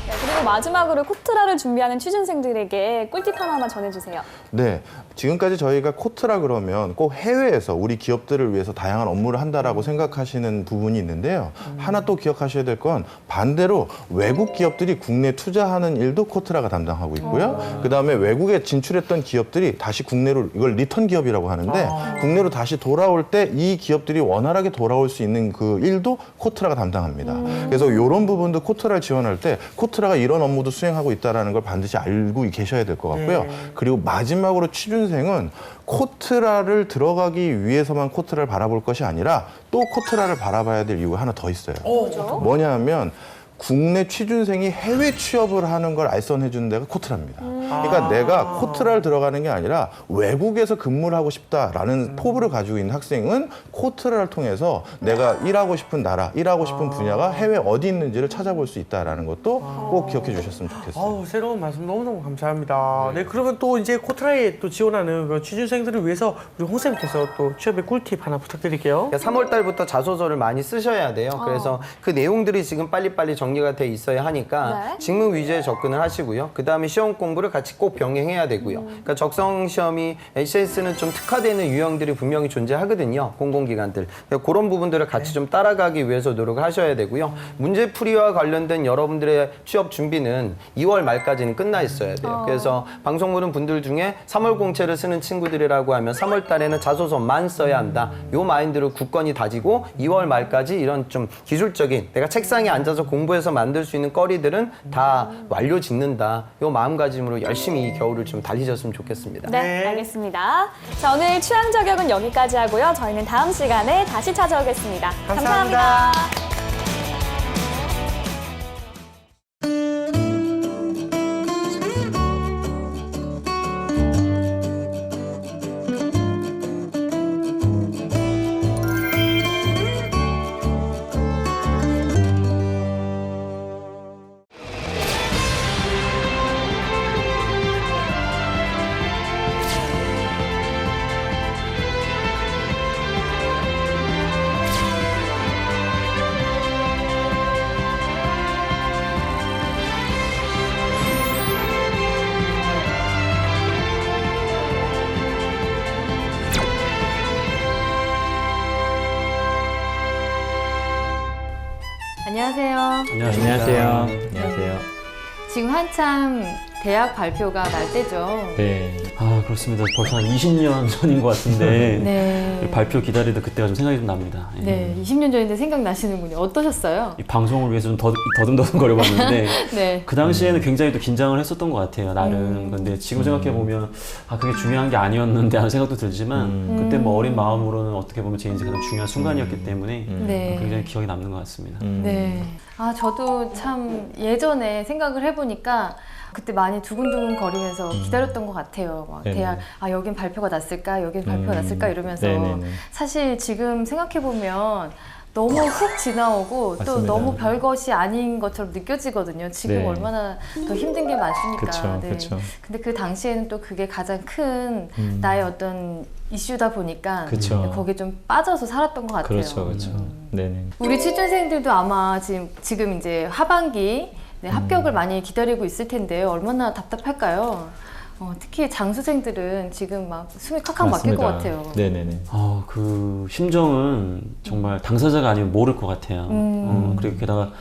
네, 그리고 마지막으로 코트라를 준비하는 취준생들에게 꿀팁 하나만 전해주세요. 네, 지금까지 저희가 코트라 그러면 꼭 해외에서 우리 기업들을 위해서 다양한 업무를 한다라고 생각하시는 부분이 있는데요. 하나 또 기억하셔야 될 건 반대로 외국 기업들이 국내 투자하는 일도 코트라가 담당하고 있고요. 그다음에 외국에 진출했던 기업들이 다시 국내로, 이걸 리턴 기업이라고 하는데 국내로 다시 돌아올 때 이 기업들이 원활하게 돌아올 수 있는 그 일도 코트라가 담당합니다. 그래서 이런 부분도 코트라를 지원할 때 코트라가 이런 업무도 수행하고 있다는 걸 반드시 알고 계셔야 될 것 같고요. 그리고 마지막으로 취준생은 코트라를 들어가기 위해서만 코트라를 바라볼 것이 아니라 또 코트라를 바라봐야 될 이유가 하나 더 있어요. 뭐냐면 국내 취준생이 해외 취업을 하는 걸 알선해 주는 데가 코트라입니다. 그러니까 내가 코트라를 들어가는 게 아니라 외국에서 근무를 하고 싶다라는 포부를 가지고 있는 학생은 코트라를 통해서 내가 일하고 싶은 나라, 일하고 싶은 분야가 해외 어디 있는지를 찾아볼 수 있다라는 것도 꼭 기억해 주셨으면 좋겠어요. 새로운 말씀 너무너무 감사합니다. 네, 그러면 또 이제 코트라에 또 지원하는 그 취준생들을 위해서 우리 홍 쌤께서 또 취업의 꿀팁 하나 부탁드릴게요. 3월 달부터 자소서를 많이 쓰셔야 돼요. 그래서 그 내용들이 지금 빨리빨리 정리가 돼 있어야 하니까 직무 위주에 접근을 하시고요. 그다음에 시험 공부를 같이 꼭 병행해야 되고요. 그러니까 적성 시험이 HS는 좀 특화되는 유형들이 분명히 존재하거든요. 공공기관들. 그러니까 그런 부분들을 같이 좀 따라가기 위해서 노력을 하셔야 되고요. 문제풀이와 관련된 여러분들의 취업 준비는 2월 말까지는 끝나 있어야 돼요. 그래서 방송 보는 분들 중에 3월 공채를 쓰는 친구들이라고 하면 3월 달에는 자소서만 써야 한다. 요 마인드를 굳건히 다지고 2월 말까지 이런 좀 기술적인 내가 책상에 앉아서 공부해서 만들 수 있는 거리들은 다 완료 짓는다. 요 마음가짐으로 열심히 이 겨울을 좀 달리셨으면 좋겠습니다. 네, 알겠습니다. 자, 오늘 취향 저격은 여기까지 하고요. 저희는 다음 시간에 다시 찾아오겠습니다. 감사합니다. 안녕하세요. 안녕하세요. 안녕하세요. 지금 한참 대학 발표가 날 때죠. 네. 아, 그렇습니다. 벌써 한 20년 전인 것 같은데 네. 발표 기다리다 그때가 좀 생각이 좀 납니다. 예. 네, 20년 전인데 생각나시는군요. 어떠셨어요? 이 방송을 위해서 좀 더듬더듬 거려봤는데 네. 그 당시에는 굉장히 또 긴장을 했었던 것 같아요. 나름. 근데 지금 생각해보면 아, 그게 중요한 게 아니었는데 하는 생각도 들지만 그때 뭐 어린 마음으로는 어떻게 보면 제 인생 가장 중요한 순간이었기 때문에 네. 굉장히 기억에 남는 것 같습니다. 네. 아, 저도 참 예전에 생각을 해보니까 그때 많이 두근두근 거리면서 기다렸던 것 같아요. 막 대학, 아, 여긴 발표가 났을까? 여긴 발표가 났을까? 이러면서. 네네네. 사실 지금 생각해보면 너무 훅 지나오고 또 맞습니다. 너무 별것이 아닌 것처럼 느껴지거든요. 지금 네. 얼마나 더 힘든 게 많습니까? 그쵸, 네. 그쵸. 근데 그 당시에는 또 그게 가장 큰 나의 어떤 이슈다 보니까 그쵸. 거기에 좀 빠져서 살았던 것 같아요. 그렇죠, 그렇죠. 네네. 우리 취준생들도 아마 지금 이제 하반기 합격을 많이 기다리고 있을 텐데요. 얼마나 답답할까요? 특히 장수생들은 지금 막 숨이 칵칵 막힐 것 같아요. 네네네. 그 심정은 정말 당사자가 아니면 모를 것 같아요. 그리고 게다가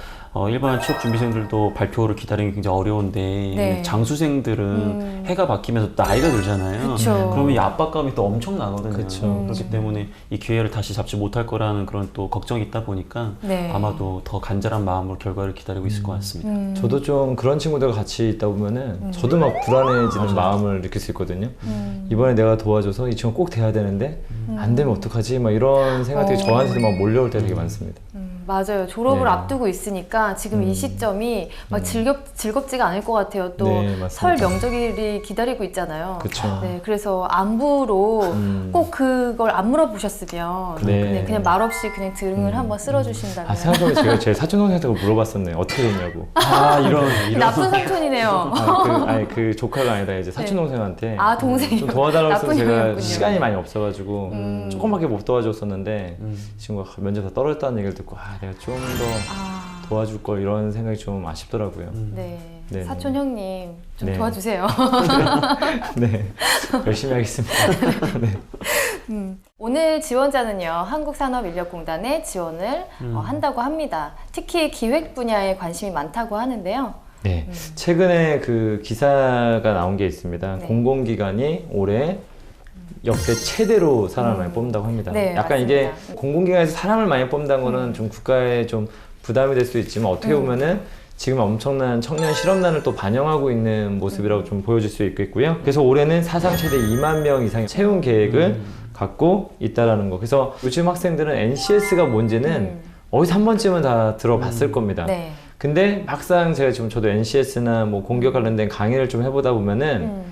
일반 취업 준비생들도 발표를 기다리는 게 굉장히 어려운데 네. 장수생들은 해가 바뀌면서 나이가 들잖아요. 그쵸. 그러면 이 압박감이 또 엄청 나거든요. 그쵸. 그렇기 때문에 이 기회를 다시 잡지 못할 거라는 그런 또 걱정이 있다 보니까 네. 아마도 더 간절한 마음으로 결과를 기다리고 있을 것 같습니다. 저도 좀 그런 친구들과 같이 있다 보면은 저도 막 불안해지는 마음을 느낄 수 있거든요. 이번에 내가 도와줘서 이 친구 꼭 돼야 되는데 안 되면 어떡하지? 막 이런 생각들이 저한테도 막 몰려올 때 되게 많습니다. 맞아요. 졸업을 네. 앞두고 있으니까 지금 이 시점이 막 즐겁지가 않을 것 같아요. 또 네, 설 맞습니다. 명절이 기다리고 있잖아요. 그쵸. 네, 그래서 안부로 꼭 그걸 안 물어보셨으면 네. 그냥 말없이 그냥 등을 한번 쓸어주신다면. 생각해보면 제가 제 사촌동생한테 그물어봤었네요. 어떻게 됐냐고. 이런. 나쁜 삼촌이네요. 그 조카가 아니라 이제 사촌동생한테 아, 동생이요? 좀 도와달라고 해서 나쁜 제가 형이었군요. 시간이 많이 없어가지고 조금밖에 못 도와줬었는데 이 친구가 면접 다 떨어졌다는 얘기를 듣고 내가 좀 더 도와줄 걸 이런 생각이 좀 아쉽더라고요. 네. 네. 사촌 형님 좀 네. 도와주세요. 네, 열심히 하겠습니다. 네. 오늘 지원자는요, 한국산업인력공단에 지원을 한다고 합니다. 특히 기획 분야에 관심이 많다고 하는데요. 네, 최근에 그 기사가 나온 게 있습니다. 네. 공공기관이 올해 역대 최대로 사람을 많이 뽑는다고 합니다. 네, 약간 맞습니다. 이게 공공기관에서 사람을 많이 뽑는다는 거는 좀 국가에 좀 부담이 될 수 있지만 어떻게 보면은 지금 엄청난 청년 실업난을 또 반영하고 있는 모습이라고 좀 보여질 수 있겠고요. 그래서 올해는 사상 최대 2만 명 이상의 채용 계획을 갖고 있다라는 거. 그래서 요즘 학생들은 NCS가 뭔지는 어디서 한 번쯤은 다 들어봤을 겁니다. 네. 근데 막상 제가 지금 저도 NCS나 뭐 공기업 관련된 강의를 좀 해보다 보면은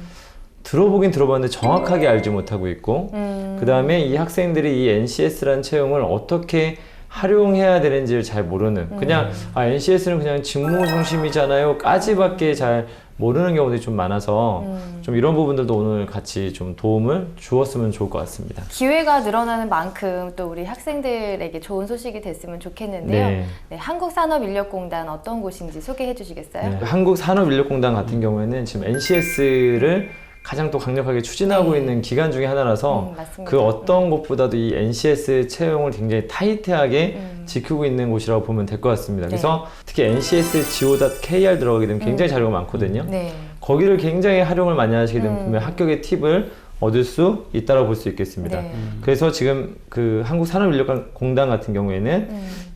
들어보긴 들어봤는데 정확하게 알지 못하고 있고 그 다음에 이 학생들이 이 NCS라는 채용을 어떻게 활용해야 되는지를 잘 모르는 그냥 NCS는 그냥 직무 중심이잖아요 까지밖에 잘 모르는 경우들이 좀 많아서 좀 이런 부분들도 오늘 같이 좀 도움을 주었으면 좋을 것 같습니다. 기회가 늘어나는 만큼 또 우리 학생들에게 좋은 소식이 됐으면 좋겠는데요. 네. 네, 한국산업인력공단 어떤 곳인지 소개해 주시겠어요? 네, 한국산업인력공단 같은 경우에는 지금 NCS를 가장 또 강력하게 추진하고 있는 기관 중에 하나라서 맞습니다. 그 어떤 곳보다도 이 NCS 채용을 굉장히 타이트하게 지키고 있는 곳이라고 보면 될 것 같습니다. 그래서 특히 ncsgo.kr 들어가게 되면 굉장히 자료가 많거든요. 네. 거기를 굉장히 활용을 많이 하시게 되면 합격의 팁을 얻을 수 있다고 볼 수 있겠습니다. 네. 그래서 지금 그 한국산업인력공단 같은 경우에는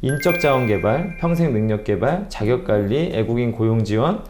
인적자원개발, 평생능력개발, 자격관리, 애국인 고용지원,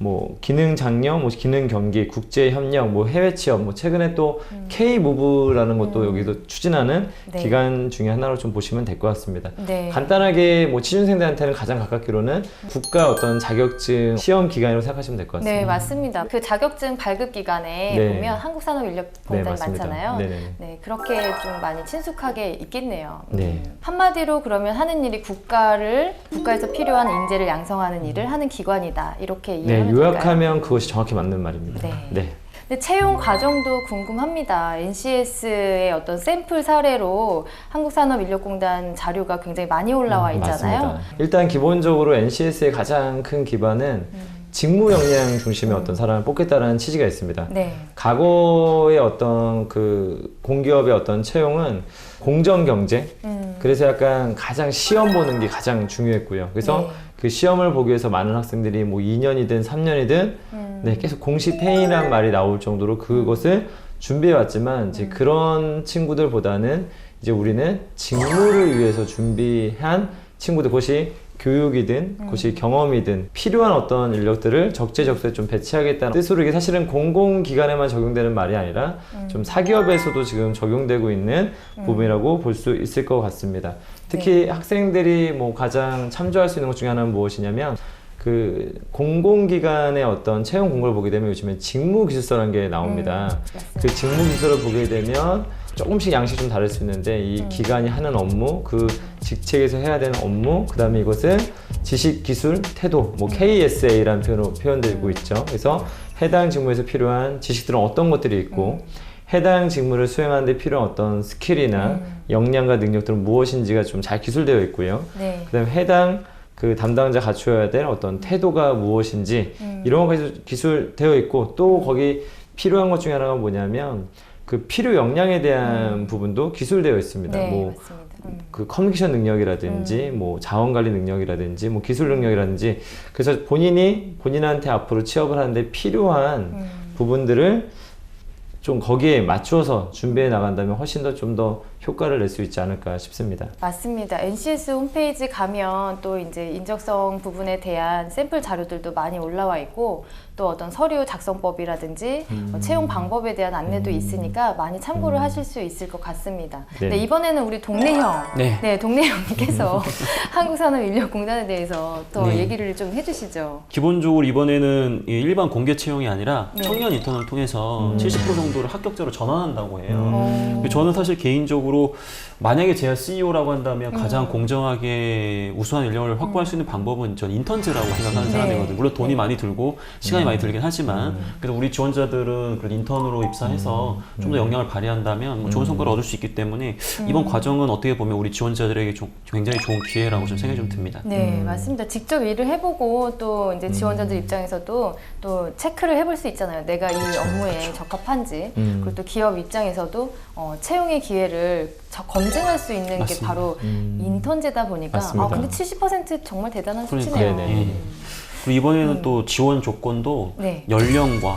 뭐 기능 장려, 뭐 기능 경기, 국제 협력, 뭐 해외 취업, 뭐 최근에 또 K 무브라는 것도 여기서 추진하는 네. 기관 중에 하나로 좀 보시면 될 것 같습니다. 네. 간단하게 뭐 취준생들한테는 가장 가깝기로는 국가 어떤 자격증 시험 기관으로 생각하시면 될 것 같습니다. 네, 맞습니다. 그 자격증 발급 기간에 네. 보면 한국산업인력공단이 네, 맞습니다. 많잖아요. 네네. 네, 그렇게 좀 많이 친숙하게 있겠네요. 네. 한마디로 그러면 하는 일이 국가에서 필요한 인재를 양성하는 일을 하는 기관이다. 이렇게 네, 이해하면 될까요? 요약하면 그것이 정확히 맞는 말입니다. 네. 네. 근데 채용 과정도 궁금합니다. NCS의 어떤 샘플 사례로 한국산업인력공단 자료가 굉장히 많이 올라와 있잖아요. 맞습니다. 일단 기본적으로 NCS의 가장 큰 기반은 직무 역량 중심의 어떤 사람을 뽑겠다라는 취지가 있습니다. 네. 과거의 어떤 그 공기업의 어떤 채용은 공정 경제, 그래서 약간 가장 시험 보는 게 가장 중요했고요. 그래서 네. 그 시험을 보기 위해서 많은 학생들이 뭐 2년이든 3년이든 네, 계속 공시 페이란 말이 나올 정도로 그것을 준비해 왔지만 이제 그런 친구들보다는 이제 우리는 직무를 위해서 준비한 친구들, 그것이 교육이든 그것이 경험이든 필요한 어떤 인력들을 적재적소에 좀 배치하겠다는 뜻으로 이게 사실은 공공기관에만 적용되는 말이 아니라 좀 사기업에서도 지금 적용되고 있는 부분이라고 볼 수 있을 것 같습니다. 특히 학생들이 뭐 가장 참조할 수 있는 것 중에 하나는 무엇이냐면 그 공공기관의 어떤 채용 공고를 보게 되면 요즘에 직무기술서라는 게 나옵니다. 그 직무기술서를 보게 되면 조금씩 양식이 좀 다를 수 있는데 이 기관이 하는 업무, 그 직책에서 해야 되는 업무, 그다음에 이것을 지식, 기술, 태도, 뭐 KSA라는 표현으로 표현되고 있죠. 그래서 해당 직무에서 필요한 지식들은 어떤 것들이 있고 해당 직무를 수행하는 데 필요한 어떤 스킬이나 역량과 능력들은 무엇인지가 좀 잘 기술되어 있고요. 네. 그다음에 해당 그 담당자 갖춰야 될 어떤 태도가 무엇인지 이런 것까지 기술되어 있고 또 거기 필요한 것 중에 하나가 뭐냐면 그 필요 역량에 대한 부분도 기술되어 있습니다. 네, 뭐 맞습니다. 그 커뮤니케이션 능력이라든지 뭐 자원 관리 능력이라든지 뭐 기술 능력이라든지 그래서 본인한테 앞으로 취업을 하는데 필요한 부분들을 좀 거기에 맞추어서 준비해 나간다면 훨씬 더 좀 더 효과를 낼 수 있지 않을까 싶습니다. 맞습니다. NCS 홈페이지 가면 또 이제 인적성 부분에 대한 샘플 자료들도 많이 올라와 있고 또 어떤 서류 작성법이라든지 채용 방법에 대한 안내도 있으니까 많이 참고를 하실 수 있을 것 같습니다. 네. 네, 이번에는 우리 동네형, 네. 동네형님께서 한국산업인력공단에 대해서 더 네. 얘기를 좀 해주시죠. 기본적으로 이번에는 이 일반 공개 채용이 아니라 네. 청년 인턴을 통해서 70% 정도를 합격자로 전환한다고 해요. 저는 사실 개인적으로 만약에 제가 CEO라고 한다면 가장 공정하게 우수한 인력을 확보할 수 있는 방법은 전 인턴제라고 생각하는 사람이거든요. 물론 돈이 많이 들고 시간이 많이 들긴 하지만 그래도 우리 지원자들은 그래도 인턴으로 입사해서 좀 더 역량을 발휘한다면 뭐 좋은 성과를 얻을 수 있기 때문에 이번 과정은 어떻게 보면 우리 지원자들에게 굉장히 좋은 기회라고 좀 생각이 좀 듭니다. 네, 맞습니다. 직접 일을 해보고 또 이제 지원자들 입장에서도 또 체크를 해볼 수 있잖아요. 내가 이 업무에 적합한지. 그리고 또 기업 입장에서도 채용의 기회를 검증할 수 있는 맞습니다. 게 바로 인턴제다 보니까 맞습니다. 근데 70% 정말 대단한 그러니까요. 수치네요. 네네. 그리고 이번에는 또 지원 조건도 네. 연령과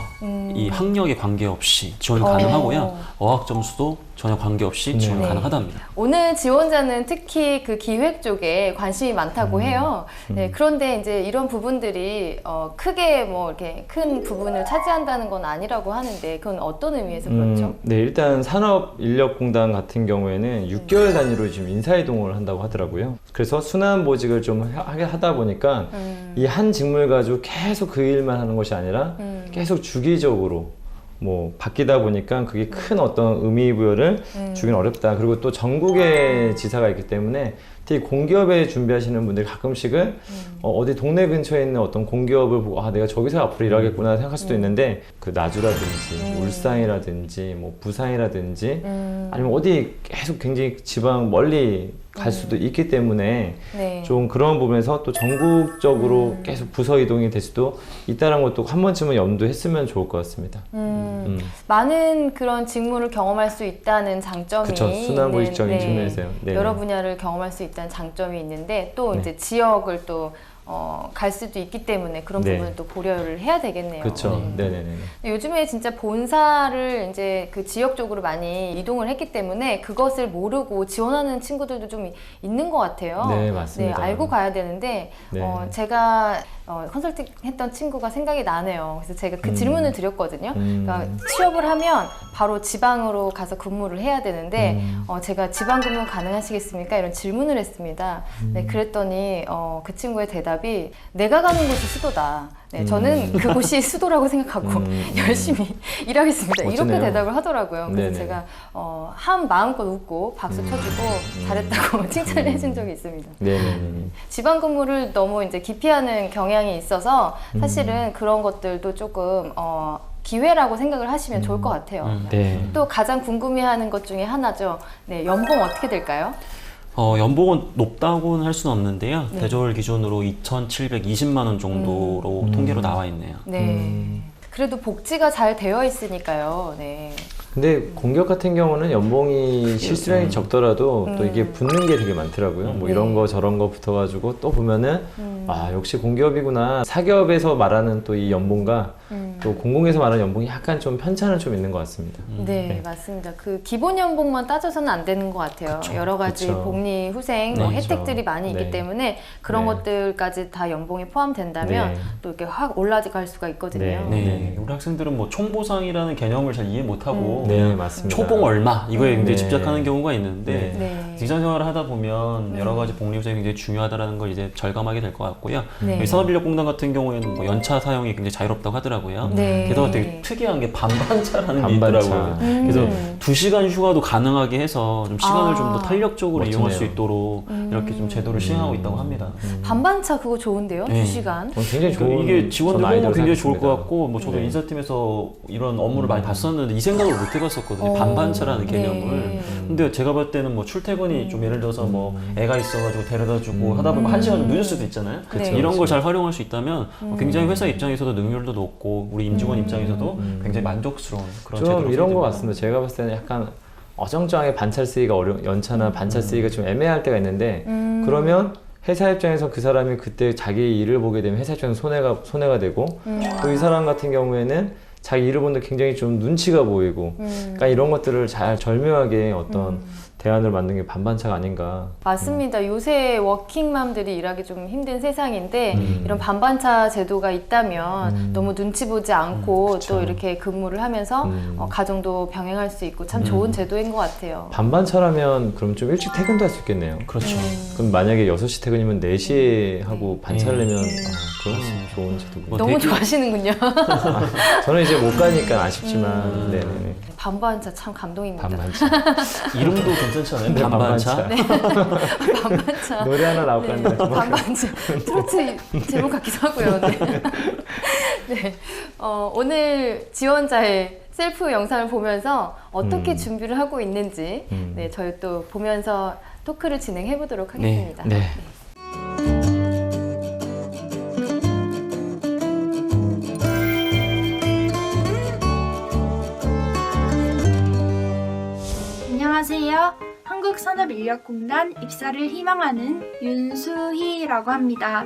이 학력에 관계없이 지원이 가능하고요. 어학 점수도 전혀 관계없이 지원이 네. 가능하답니다. 오늘 지원자는 특히 그 기획 쪽에 관심이 많다고 해요. 네, 그런데 이제 이런 부분들이 크게 뭐 이렇게 큰 부분을 차지한다는 건 아니라고 하는데 그건 어떤 의미에서 그렇죠? 네, 일단 산업인력공단 같은 경우에는 6개월 단위로 지금 인사이동을 한다고 하더라고요. 그래서 순환보직을 좀 하다 보니까 이 한 직무를 가지고 계속 그 일만 하는 것이 아니라 계속 주기적으로 뭐 바뀌다 보니까 그게 큰 어떤 의미부여를 주기는 어렵다. 그리고 또 전국에 지사가 있기 때문에 특히 공기업에 준비하시는 분들이 가끔씩은 어디 동네 근처에 있는 어떤 공기업을 보고 아 내가 저기서 앞으로 일하겠구나 생각할 수도 있는데 그 나주라든지 울산이라든지 뭐 부산이라든지 아니면 어디 계속 굉장히 지방 멀리 갈 수도 있기 때문에 네. 좀 그런 부분에서 또 전국적으로 계속 부서 이동이 될 수도 있다는 것도 한 번쯤은 염두했으면 좋을 것 같습니다. 많은 그런 직무를 경험할 수 있다는 장점이 그쵸, 순환보직적인 있는, 측면에서요. 네네. 여러 분야를 경험할 수 있다는 장점이 있는데 또 네. 이제 지역을 또 갈 수도 있기 때문에 그런 네. 부분을 또 고려를 해야 되겠네요. 그렇죠. 네. 네네네. 요즘에 진짜 본사를 이제 그 지역 쪽으로 많이 이동을 했기 때문에 그것을 모르고 지원하는 친구들도 좀 있는 것 같아요. 네, 맞습니다. 네, 알고 가야 되는데 네. 제가 컨설팅 했던 친구가 생각이 나네요. 그래서 제가 그 질문을 드렸거든요. 그러니까 취업을 하면 바로 지방으로 가서 근무를 해야 되는데 제가 지방 근무 가능하시겠습니까? 이런 질문을 했습니다. 네, 그랬더니 그 친구의 대답이 내가 가는 곳이 수도다. 네, 저는 그곳이 수도라고 생각하고 열심히 일하겠습니다. 멋지네요. 이렇게 대답을 하더라고요. 그래서 네네. 제가 한 마음껏 웃고 박수 쳐주고 잘했다고 칭찬을 해준 적이 있습니다. 네네네. 지방 근무를 너무 이제 기피하는 경향이 있어서 사실은 그런 것들도 조금 기회라고 생각을 하시면 좋을 것 같아요. 네. 또 가장 궁금해하는 것 중에 하나죠. 네, 연봉 어떻게 될까요? 연봉은 높다고는 할 수는 없는데요. 네. 대졸 기준으로 2,720만 원 정도로 통계로 나와 있네요. 네. 그래도 복지가 잘 되어 있으니까요. 네. 근데 공기업 같은 경우는 연봉이 실수령이 적더라도 또 이게 붙는 게 되게 많더라고요. 뭐 이런 거 저런 거 붙어가지고 또 보면은 아 역시 공기업이구나. 사기업에서 말하는 또 이 연봉과 또 공공에서 말하는 연봉이 약간 좀 편차는 좀 있는 것 같습니다. 네, 맞습니다. 그 기본 연봉만 따져서는 안 되는 것 같아요. 여러 가지 그쵸. 복리, 후생, 뭐 네, 혜택들이 그쵸. 많이 있기 네. 때문에 그런 네. 것들까지 다 연봉에 포함된다면 네. 또 이렇게 확 올라갈 수가 있거든요. 네. 우리 학생들은 뭐 총보상이라는 개념을 잘 이해 못하고 네, 맞습니다. 초봉 얼마 이거에 굉장히 네. 집착하는 경우가 있는데 네. 직장 생활을 하다 보면 여러 가지 복리후생이 굉장히 중요하다는 걸 이제 절감하게 될 것 같고요. 네. 산업인력공단 같은 경우에는 뭐 연차 사용이 굉장히 자유롭다고 하더라고요. 네. 게다가 되게 특이한 게 반반차라는 게 반반차. 있더라고요. 그래서 2시간 휴가도 가능하게 해서 좀 시간을 좀 더 탄력적으로 멋지네요. 이용할 수 있도록 이렇게 좀 제도를 시행하고 있다고 합니다. 반반차 그거 좋은데요? 네. 2시간. 굉장히 좋은 이게 직원들 전 보면 아이디어를 굉장히 좋을 것 생각했습니다. 같고 뭐 저도 네. 인사팀에서 이런 업무를 많이 봤었는데 이 생각을 못 해봤었거든요. 반반차라는 개념을. 네. 근데 제가 볼 때는 뭐 출퇴근이 좀 예를 들어서 뭐 애가 있어가지고 데려다주고 하다 보면 1시간 좀 늦을 수도 있잖아요. 그쵸. 이런 걸 잘 활용할 수 있다면 굉장히 회사 입장에서도 능률도 높고 우리 임직원 입장에서도 굉장히 만족스러운 그런 제도로 좀 이런 것 생각됩니다. 같습니다. 제가 봤을 때는 약간 어정쩡하게 반차 쓰기가 연차나 반차 쓰기가 좀 애매할 때가 있는데 그러면 회사 입장에서 그 사람이 그때 자기 일을 보게 되면 회사 입장에서 손해가 되고 또 이 사람 같은 경우에는 자기 일을 보는데 굉장히 좀 눈치가 보이고 그러니까 이런 것들을 잘 절묘하게 어떤 대안을 만든 게 반반차가 아닌가. 맞습니다. 요새 워킹맘들이 일하기 좀 힘든 세상인데 이런 반반차 제도가 있다면 너무 눈치 보지 않고 또 이렇게 근무를 하면서 가정도 병행할 수 있고 참 좋은 제도인 것 같아요. 반반차라면 그럼 좀 일찍 퇴근도 할 수 있겠네요. 그렇죠. 그럼 만약에 6시 퇴근이면 4시에 하고 반차를 내면 그건 좋은 제도고. 너무 좋아하시는군요. 저는 이제 못 가니까 아쉽지만 네네네. 반반차 참 감동입니다. 반반차. 이름도 괜찮잖아요. 네, 반반차. 네. 반반차. 노래 하나 나올 것 같네요. 반반차. 트로트 제목 같기도 하고요. 네. 네. 오늘 지원자의 셀프 영상을 보면서 어떻게 준비를 하고 있는지 네, 저희 또 보면서 토크를 진행해 보도록 하겠습니다. 네. 안녕하세요. 한국산업인력공단 입사를 희망하는 윤수희라고 합니다.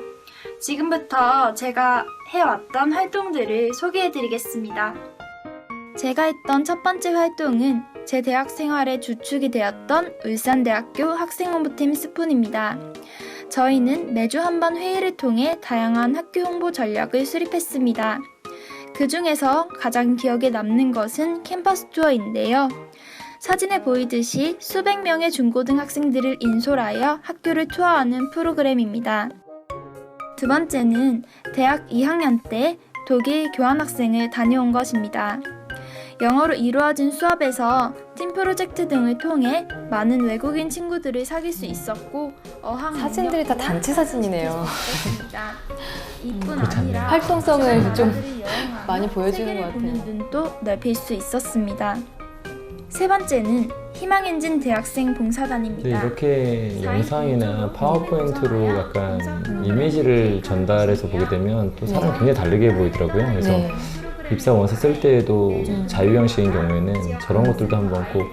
지금부터 제가 해왔던 활동들을 소개해드리겠습니다. 제가 했던 첫 번째 활동은 제 대학 생활의 주축이 되었던 울산대학교 학생홍보팀 스푼입니다. 저희는 매주 한 번 회의를 통해 다양한 학교 홍보 전략을 수립했습니다. 그 중에서 가장 기억에 남는 것은 캠퍼스 투어인데요. 사진에 보이듯이 수백 명의 중고등학생들을 인솔하여 학교를 투어하는 프로그램입니다. 두 번째는 대학 2학년 때 독일 교환학생을 다녀온 것입니다. 영어로 이루어진 수업에서 팀 프로젝트 등을 통해 많은 외국인 친구들을 사귈 수 있었고 사진들이 다 단체 사진이네요. 이뿐 아니라 활동성을 좀 많이 보여주는 것 보는 같아요. 눈도 넓힐 수 있었습니다. 세 번째는 희망엔진 대학생 봉사단입니다. 이렇게 영상이나 파워포인트로 약간 이미지를 전달해서 보게 되면 또 사람 굉장히 다르게 보이더라고요. 그래서 네. 입사 원서 쓸 때에도 자유형식인 경우에는 저런 것들도 한번 꼭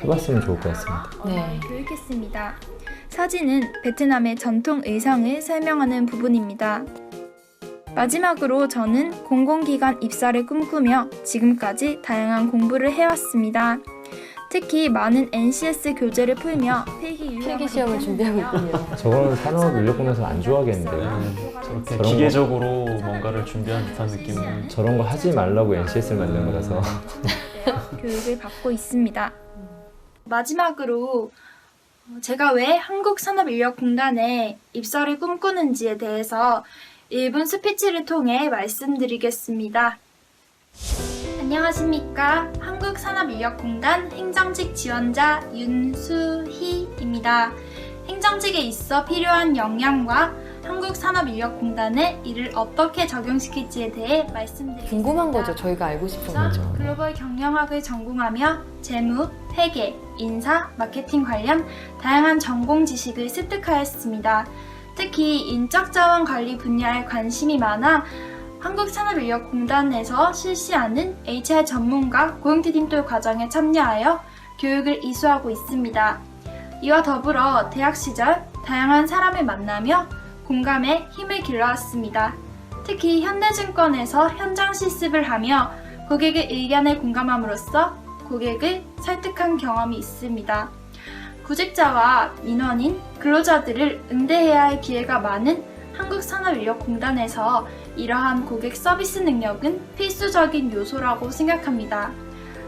해봤으면 좋을 것 같습니다. 네. 교육했습니다. 사진은 베트남의 전통 의상을 설명하는 부분입니다. 마지막으로 저는 공공기관 입사를 꿈꾸며 지금까지 다양한 공부를 해왔습니다. 특히 많은 NCS 교재를 풀며 필기 시험을 준비하고 있군요. 저거는 산업인력공단에서 안 좋아하겠는데요. 저렇게 저런 기계적으로 뭔가를 준비한 듯한 느낌. 저런 거 하지 말라고 NCS를 만든 거라서. 교육을 받고 있습니다. 마지막으로 제가 왜 한국산업인력공단에 입사를 꿈꾸는지에 대해서 1분 스피치를 통해 말씀드리겠습니다. 안녕하십니까. 한국산업인력공단 행정직 지원자 윤수희입니다. 행정직에 있어 필요한 역량과 한국산업인력공단에 이를 어떻게 적용시킬지에 대해 말씀드리겠습니다. 궁금한 거죠. 저희가 알고 싶은 거죠. 글로벌 경영학을 전공하며 재무, 회계, 인사, 마케팅 관련 다양한 전공 지식을 습득하였습니다. 특히 인적자원 관리 분야에 관심이 많아 한국산업인력공단에서 실시하는 HR 전문가 고용티딤돌 과정에 참여하여 교육을 이수하고 있습니다. 이와 더불어 대학 시절 다양한 사람을 만나며 공감에 힘을 길러왔습니다. 특히 현대증권에서 현장 실습을 하며 고객의 의견에 공감함으로써 고객을 설득한 경험이 있습니다. 구직자와 민원인, 근로자들을 응대해야 할 기회가 많은 한국산업인력공단에서 이러한 고객 서비스 능력은 필수적인 요소라고 생각합니다.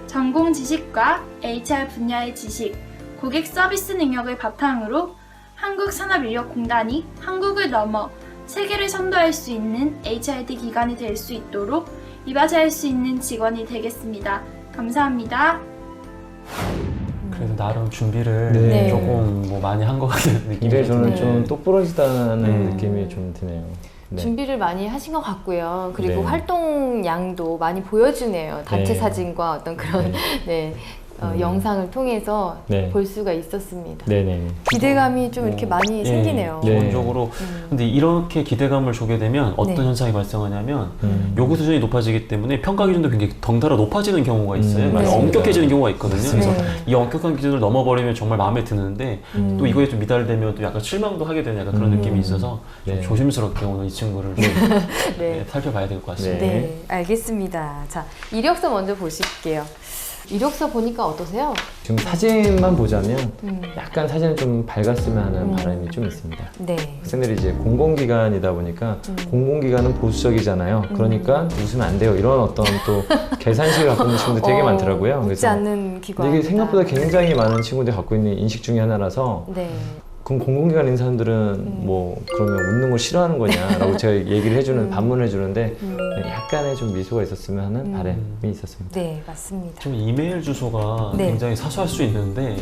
전공 지식과 HR 분야의 지식, 고객 서비스 능력을 바탕으로 한국산업인력공단이 한국을 넘어 세계를 선도할 수 있는 HRD 기관이 될 수 있도록 이바지할 수 있는 직원이 되겠습니다. 감사합니다. 그래도 나름 준비를 네. 조금 뭐 많이 한 것 같은 느낌이 이래 저는 네. 좀 똑부러지다는 느낌이 좀 드네요. 네. 준비를 많이 하신 것 같고요. 그리고 네. 활동량도 많이 보여주네요. 단체 네. 사진과 어떤 그런 네. 영상을 통해서 네. 볼 수가 있었습니다. 네네. 기대감이 좀 이렇게 많이 생기네요. 기본적으로 근데 이렇게 기대감을 주게 되면 어떤 네. 현상이 발생하냐면 요구 수준이 높아지기 때문에 평가 기준도 굉장히 덩달아 높아지는 경우가 있어요. 네. 엄격해지는 경우가 있거든요. 그래서 네. 이 엄격한 기준을 넘어버리면 정말 마음에 드는데 또 이거에 좀 미달되면 또 약간 실망도 하게 되는 약간 그런 느낌이 있어서 좀 조심스럽게 오늘 이 친구를 좀 네. 살펴봐야 될 것 같습니다. 네, 알겠습니다. 자, 이력서 먼저 보실게요. 이력서 보니까 어떠세요? 지금 사진만 보자면 약간 사진을 좀 밝았으면 하는 바람이 좀 있습니다. 네. 학생들이 이제 공공기관이다 보니까 공공기관은 보수적이잖아요. 그러니까 웃으면 안 돼요. 이런 어떤 또 계산식을 갖고 있는 친구들 되게 많더라고요. 웃지 않는 기관. 이게 생각보다 굉장히 많은 친구들이 갖고 있는 인식 중에 하나라서 네. 그럼 공공기관인 사람들은 뭐 그러면 웃는 걸 싫어하는 거냐라고 제가 얘기를 해주는 반문을 해주는데 네, 약간의 좀 미소가 있었으면 하는 바람이 있었습니다. 네, 맞습니다. 좀 이메일 주소가 네. 굉장히 사소할 수 있는데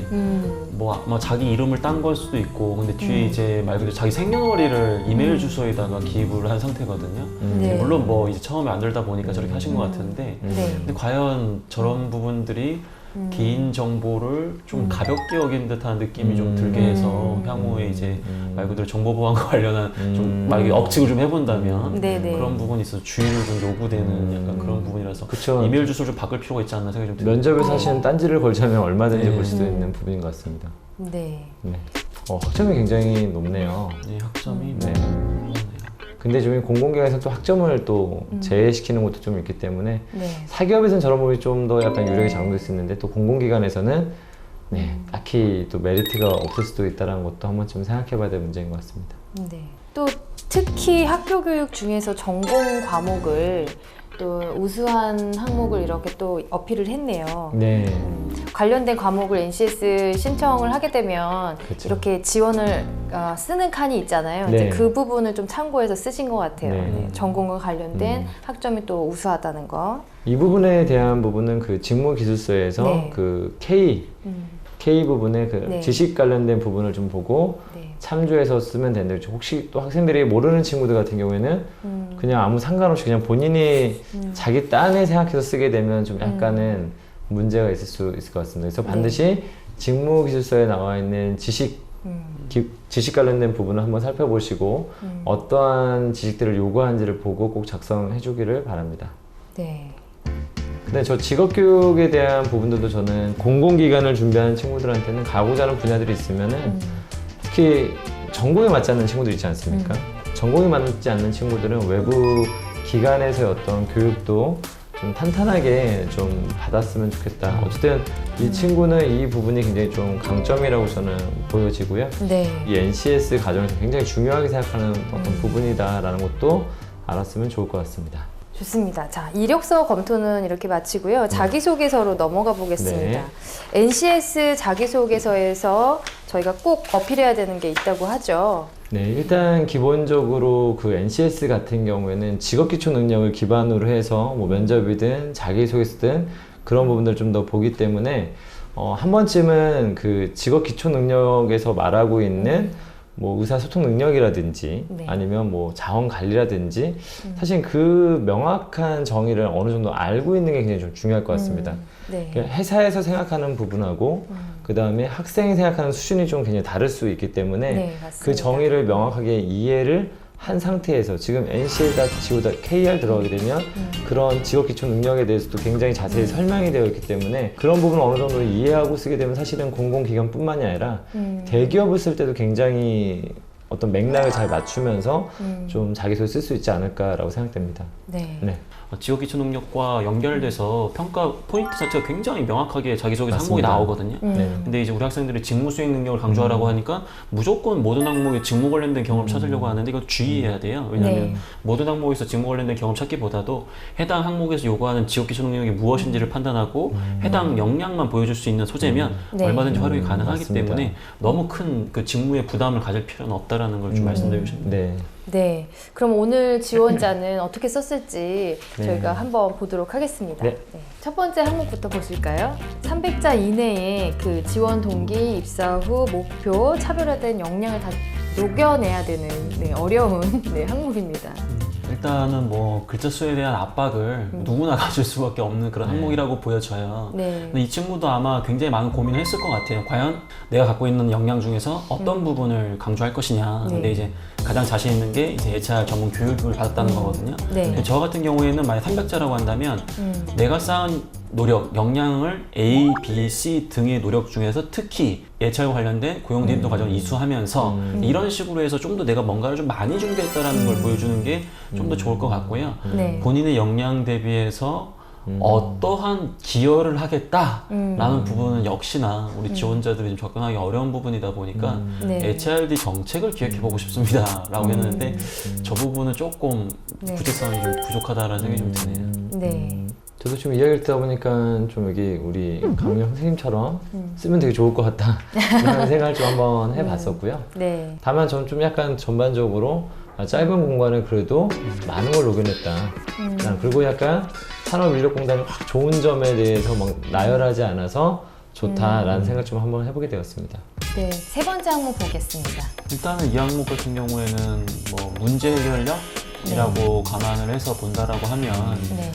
뭐 아마 자기 이름을 딴 걸 수도 있고 근데 뒤에 이제 말 그대로 자기 생년월일을 이메일 주소에다가 기입을 한 상태거든요. 네. 물론 뭐 이제 처음에 안 들다 보니까 저렇게 하신 것 같은데 네. 근데 과연 저런 부분들이 개인 정보를 좀 가볍게 여긴 듯한 느낌이 좀 들게 해서 향후에 이제 말 그대로 정보 보안과 관련한 좀 만약에 억측을 좀 해본다면 네네. 그런 부분이 있어서 주의를 좀 요구되는 약간 그런 부분이라서 그쵸. 이메일 주소를 좀 바꿀 필요가 있지 않나 생각이 좀 듭니다. 면접에 사실은 딴지를 걸자면 얼마든지 네. 볼 수도 있는 부분인 것 같습니다. 네. 네. 학점이 굉장히 높네요. 네, 학점이 네. 근데 좀 공공기관에서 또 학점을 또 제외시키는 것도 좀 있기 때문에 네. 사기업에서는 저런 부분이 좀 더 약간 유력이 작용될 수 있는데 또 공공기관에서는 네, 딱히 또 메리트가 없을 수도 있다는 것도 한 번쯤 생각해봐야 될 문제인 것 같습니다. 네. 또 특히 학교 교육 중에서 전공 과목을 또 우수한 항목을 이렇게 또 어필을 했네요. 네. 관련된 과목을 NCS 신청을 하게 되면 그렇죠. 이렇게 지원을 쓰는 칸이 있잖아요. 네. 이제 그 부분을 좀 참고해서 쓰신 것 같아요. 네. 네. 전공과 관련된 학점이 또 우수하다는 거. 이 부분에 대한 부분은 그 직무기술서에서 네. 그 K 부분에 그 네. 지식 관련된 부분을 좀 보고 네. 참조해서 쓰면 되는데 혹시 또 학생들이 모르는 친구들 같은 경우에는 그냥 아무 상관없이 그냥 본인이 자기 딴에 생각해서 쓰게 되면 좀 약간은 문제가 있을 수 있을 것 같습니다. 그래서 반드시 직무기술서에 나와 있는 지식 관련된 부분을 한번 살펴보시고 어떠한 지식들을 요구하는지를 보고 꼭 작성해 주기를 바랍니다. 네. 근데 저 직업교육에 대한 부분들도 저는 공공기관을 준비하는 친구들한테는 가고자 하는 분야들이 있으면은 특히 전공에 맞지 않는 친구들 있지 않습니까? 전공에 맞지 않는 친구들은 외부 기관에서의 어떤 교육도 좀 탄탄하게 좀 받았으면 좋겠다. 어쨌든 이 친구는 이 부분이 굉장히 좀 강점이라고 저는 보여지고요. 네. 이 NCS 과정에서 굉장히 중요하게 생각하는 어떤 부분이다라는 것도 알았으면 좋을 것 같습니다. 좋습니다. 자, 이력서 검토는 이렇게 마치고요. 자기소개서로 넘어가 보겠습니다. 네. NCS 자기소개서에서 저희가 꼭 어필해야 되는 게 있다고 하죠. 네, 일단 기본적으로 그 NCS 같은 경우에는 직업기초 능력을 기반으로 해서 뭐 면접이든 자기소개서든 그런 부분들을 좀 더 보기 때문에 한 번쯤은 그 직업기초 능력에서 말하고 있는 뭐 의사소통 능력이라든지 네. 아니면 뭐 자원관리라든지 사실 그 명확한 정의를 어느 정도 알고 있는 게 굉장히 좀 중요할 것 같습니다. 네. 회사에서 생각하는 부분하고 그 다음에 학생이 생각하는 수준이 좀 굉장히 다를 수 있기 때문에 네, 맞습니다. 그 정의를 명확하게 이해를 한 상태에서 지금 NCA.go.kr 들어가게 되면 그런 직업기초 능력에 대해서도 굉장히 자세히 설명이 되어 있기 때문에 그런 부분을 어느 정도 이해하고 쓰게 되면 사실은 공공기관뿐만이 아니라 대기업을 쓸 때도 굉장히 어떤 맥락을 잘 맞추면서 좀 자기소개 쓸 수 있지 않을까라고 생각됩니다. 네. 네. 지역 기초 능력과 연결돼서 평가 포인트 자체가 굉장히 명확하게 자기소개서 항목이 맞습니다. 나오거든요. 근데 이제 우리 학생들이 직무 수행 능력을 강조하라고 하니까 무조건 모든 항목에 직무 관련된 경험을 찾으려고 하는데 이거 주의해야 돼요. 왜냐하면 네. 모든 항목에서 직무 관련된 경험 찾기보다도 해당 항목에서 요구하는 지역 기초 능력이 무엇인지를 판단하고 해당 역량만 보여줄 수 있는 소재면 네. 얼마든지 활용이 가능하기 맞습니다. 때문에 너무 큰 그 직무의 부담을 가질 필요는 없다라는 걸 좀 말씀드리고 싶네요. 네. 네. 그럼 오늘 지원자는 어떻게 썼을지 네. 저희가 한번 보도록 하겠습니다. 네. 첫 번째 항목부터 보실까요? 300자 이내에 그 지원 동기, 입사 후 목표, 차별화된 역량을 다 녹여내야 되는 어려운 항목입니다. 일단은 뭐 글자 수에 대한 압박을 누구나 가질 수밖에 없는 그런 항목이라고 보여져요. 네. 근데 이 친구도 아마 굉장히 많은 고민을 했을 것 같아요. 과연 내가 갖고 있는 역량 중에서 어떤 부분을 강조할 것이냐. 근데 이제 가장 자신 있는 게 이제 HR 전문 교육을 받았다는 거거든요. 네. 근데 저 같은 경우에는 만약 300자라고 한다면 내가 쌓은 노력, 역량을 A, B, C 등의 노력 중에서 특히 HR과 관련된 고용 대립도 과정을 이수하면서 이런 식으로 해서 좀 더 내가 뭔가를 좀 많이 준비했다라는 걸 보여주는 게 좀 더 좋을 것 같고요. 네. 본인의 역량 대비해서 어떠한 기여를 하겠다라는 부분은 역시나 우리 지원자들이 좀 접근하기 어려운 부분이다 보니까 네. HRD 정책을 기획해보고 싶습니다라고 했는데 저 부분은 조금 네. 구체성이 좀 부족하다라는 생각이 좀 드네요. 네. 저도 좀 이야기를 듣다 보니까 좀 여기 우리 강력 선생님처럼 쓰면 되게 좋을 것 같다 이런 생각을 좀 한번 해봤었고요. 네. 다만 저는 좀 약간 전반적으로 짧은 공간을 그래도 많은 걸 녹여냈다. 그리고 약간 산업인력공단이 확 좋은 점에 대해서 막 나열하지 않아서 좋다라는 생각 좀 한번 해보게 되었습니다. 네. 세 번째 항목 보겠습니다. 일단은 이 항목 같은 경우에는 뭐 문제 해결력이라고 감안을 해서 본다라고 하면 네.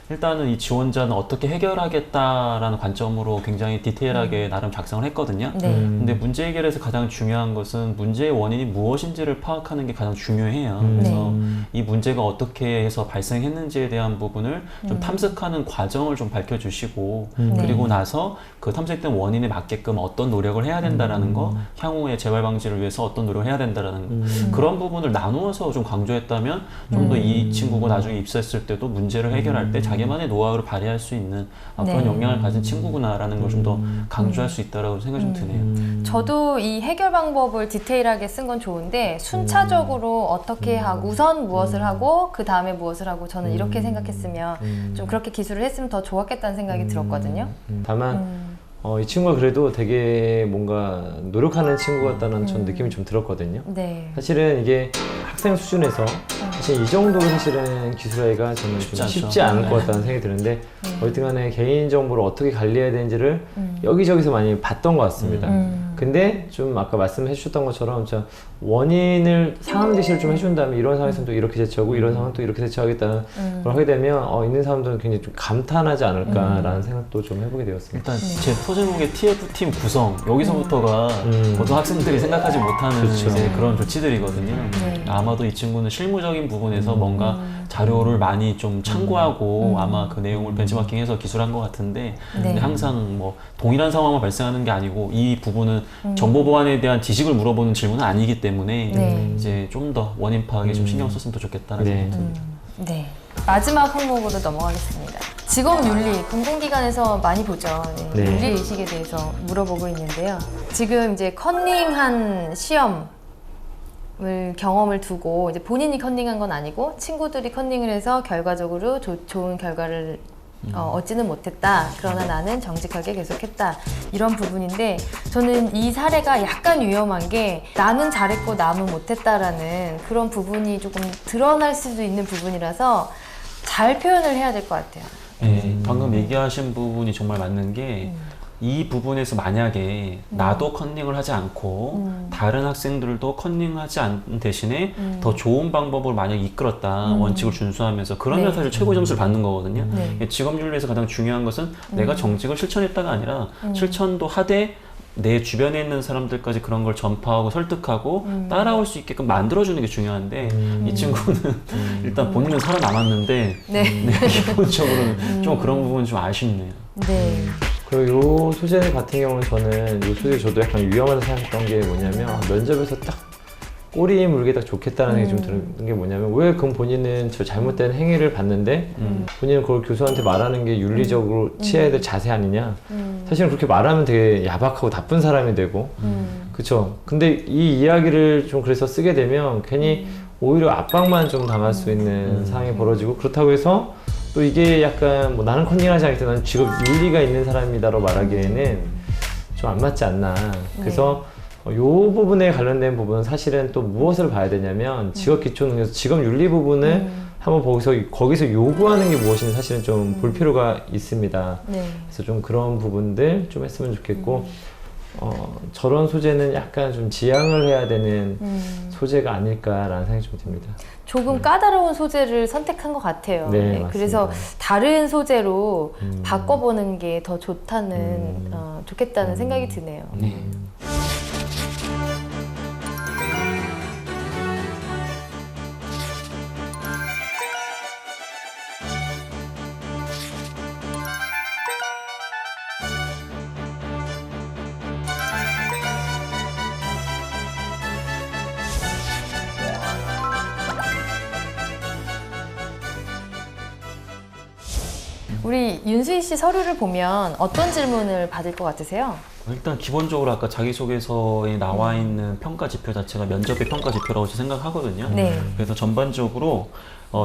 일단은 이 지원자는 어떻게 해결하겠다라는 관점으로 굉장히 디테일하게 나름 작성을 했거든요. 네. 근데 문제 해결에서 가장 중요한 것은 문제의 원인이 무엇인지를 파악하는 게 가장 중요해요. 그래서 이 문제가 어떻게 해서 발생했는지에 대한 부분을 좀 탐색하는 과정을 좀 밝혀주시고 그리고 나서 그 탐색된 원인에 맞게끔 어떤 노력을 해야 된다라는 거, 향후의 재발 방지를 위해서 어떤 노력을 해야 된다라는 그런 부분을 나누어서 좀 강조했다면 좀 더 이 친구가 나중에 입사했을 때도 문제를 해결할 때 자기만의 노하우를 발휘할 수 있는 그런 역량을 가진 친구구나라는 걸 좀 더 강조할 수 있다라고 생각이 좀 드네요. 저도 이 해결 방법을 디테일하게 쓴 건 좋은데 순차적으로 어떻게 하고 우선 무엇을 하고 그 다음에 무엇을 하고 저는 이렇게 생각했으면 좀 그렇게 기술을 했으면 더 좋았겠다는 생각이 들었거든요. 다만 이 친구가 그래도 되게 뭔가 노력하는 친구 같다는 전 느낌이 좀 들었거든요. 네. 사실은 이게 학생 수준에서 사실 이 정도 사실은 기술하기가 저는 좀 쉽지 않을 것 같다는 생각이 드는데 어쨌든 간에 개인정보를 어떻게 관리해야 되는지를 여기저기서 많이 봤던 것 같습니다. 근데 좀 아까 말씀해 주셨던 것처럼 원인을 상황 제시를 좀 해준다면 이런 상황에서는 또 이렇게 대처하고 이런 상황은 또 이렇게 대처하겠다는 걸 하게 되면 있는 사람들은 굉장히 좀 감탄하지 않을까라는 생각도 좀 해보게 되었습니다. 일단 제 소제목의 TF팀 구성 여기서부터가 보통 학생들이 생각하지 못하는 그렇죠. 이제 그런 조치들이거든요. 아마도 이 친구는 실무적인 부분에서 뭔가 자료를 많이 좀 참고하고 아마 그 내용을 벤치마킹해서 기술한 것 같은데 근데 항상 뭐 동일한 상황만 발생하는 게 아니고 이 부분은 정보 보안에 대한 지식을 물어보는 질문은 아니기 때문에 이제 좀 더 원인 파악에 좀 신경 썼으면 더 좋겠다는 생각이 듭니다. 네. 마지막 항목으로 넘어가겠습니다. 직업윤리, 공공기관에서 많이 보죠. 네. 윤리의식에 대해서 물어보고 있는데요. 지금 이제 컨닝한 시험을 경험을 두고 이제 본인이 컨닝한 건 아니고 친구들이 컨닝을 해서 결과적으로 좋은 결과를 얻지는 못했다. 그러나 나는 정직하게 계속했다. 이런 부분인데 저는 이 사례가 약간 위험한 게 나는 잘했고 남은 못했다라는 그런 부분이 조금 드러날 수도 있는 부분이라서 잘 표현을 해야 될 것 같아요. 네, 방금 얘기하신 부분이 정말 맞는 게 이 부분에서 만약에 나도 컨닝을 하지 않고 다른 학생들도 컨닝하지 않는 대신에 더 좋은 방법을 만약 이끌었다 원칙을 준수하면서 그러면 사실 최고의 점수를 받는 거거든요. 직업윤리에서 가장 중요한 것은 내가 정직을 실천했다가 아니라 실천도 하되 내 주변에 있는 사람들까지 그런 걸 전파하고 설득하고 따라올 수 있게끔 만들어주는 게 중요한데 이 친구는 일단 본인은 살아남았는데 기본적으로는 좀 그런 부분이 좀 아쉽네요. 네. 그리고 이 소재 같은 경우는 저는 이 소재 저도 약간 위험하다 생각했던 게 뭐냐면 면접에서 딱 꼬리에 물게 딱 좋겠다는 생각이 좀 드는 게 뭐냐면 왜 그럼 본인은 저 잘못된 행위를 봤는데 본인은 그걸 교수한테 말하는 게 윤리적으로 취해야 될 자세 아니냐. 사실은 그렇게 말하면 되게 야박하고 나쁜 사람이 되고 그쵸. 근데 이 이야기를 좀 그래서 쓰게 되면 괜히 오히려 압박만 좀 당할 수 있는 상황이 벌어지고 그렇다고 해서 또 이게 약간 뭐 나는 컨닝하지 않기 때문에 나는 직업 윤리가 있는 사람이다라고 말하기에는 좀 안 맞지 않나. 그래서 이 부분에 관련된 부분은 사실은 또 무엇을 봐야 되냐면 직업 기초 능력, 직업 윤리 부분을 한번 거기서 요구하는 게 무엇인지 사실은 좀 볼 필요가 있습니다. 그래서 좀 그런 부분들 좀 했으면 좋겠고 저런 소재는 약간 좀 지양을 해야 되는 소재가 아닐까라는 생각이 좀 듭니다. 조금 까다로운 소재를 선택한 것 같아요. 네, 그래서 다른 소재로 바꿔보는 게 더 좋다는 좋겠다는 생각이 드네요. 우리 윤수희 씨 서류를 보면 어떤 질문을 받을 것 같으세요? 일단 기본적으로 아까 자기소개서에 나와 있는 평가 지표 자체가 면접의 평가 지표라고 생각하거든요. 그래서 전반적으로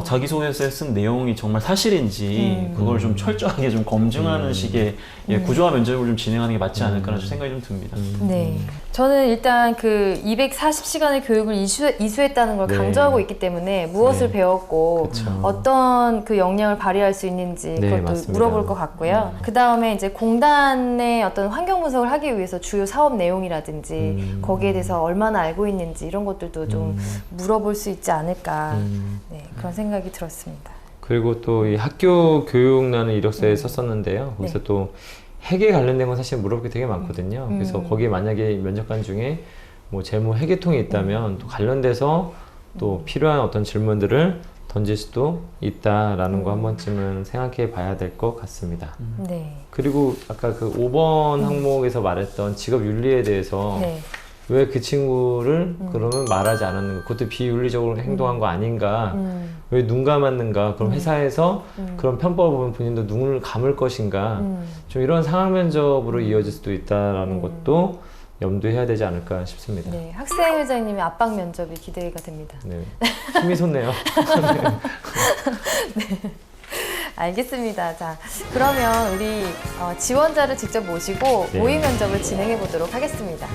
자기소개서에 쓴 내용이 정말 사실인지 그걸 좀 철저하게 좀 검증하는 식의 구조화 면접을 좀 진행하는 게 맞지 않을까라는 생각이 좀 듭니다. 네. 저는 일단 그 240시간의 교육을 이수했다는 걸 강조하고 있기 때문에 무엇을 배웠고 어떤 그 역량을 발휘할 수 있는지 그것도 물어볼 것 같고요. 그 다음에 이제 공단의 어떤 환경 분석을 하기 위해서 주요 사업 내용이라든지 거기에 대해서 얼마나 알고 있는지 이런 것들도 좀 물어볼 수 있지 않을까 그런 생각이 들었습니다. 그리고 또 이 학교 교육라는 이력서에 썼었는데요. 거기서 또 핵에 관련된 건 사실 물어볼 게 되게 많거든요. 그래서 거기에 만약에 면접관 중에 뭐 재무 회계통이 있다면 또 관련돼서 또 필요한 어떤 질문들을 던질 수도 있다라는 거 한 번쯤은 생각해 봐야 될 것 같습니다. 그리고 아까 그 5번 항목에서 말했던 직업 윤리에 대해서 왜 그 친구를 그러면 말하지 않았는가, 그것도 비윤리적으로 행동한 거 아닌가, 왜 눈 감았는가, 그럼 회사에서 그런 편법을 보면 본인도 눈을 감을 것인가, 좀 이런 상황 면접으로 이어질 수도 있다라는 것도 염두해야 되지 않을까 싶습니다. 네, 학생 회장님의 압박 면접이 기대가 됩니다. 네, 힘이 솟네요. 알겠습니다. 자, 그러면 우리 지원자를 직접 모시고 모의 면접을 진행해 보도록 하겠습니다.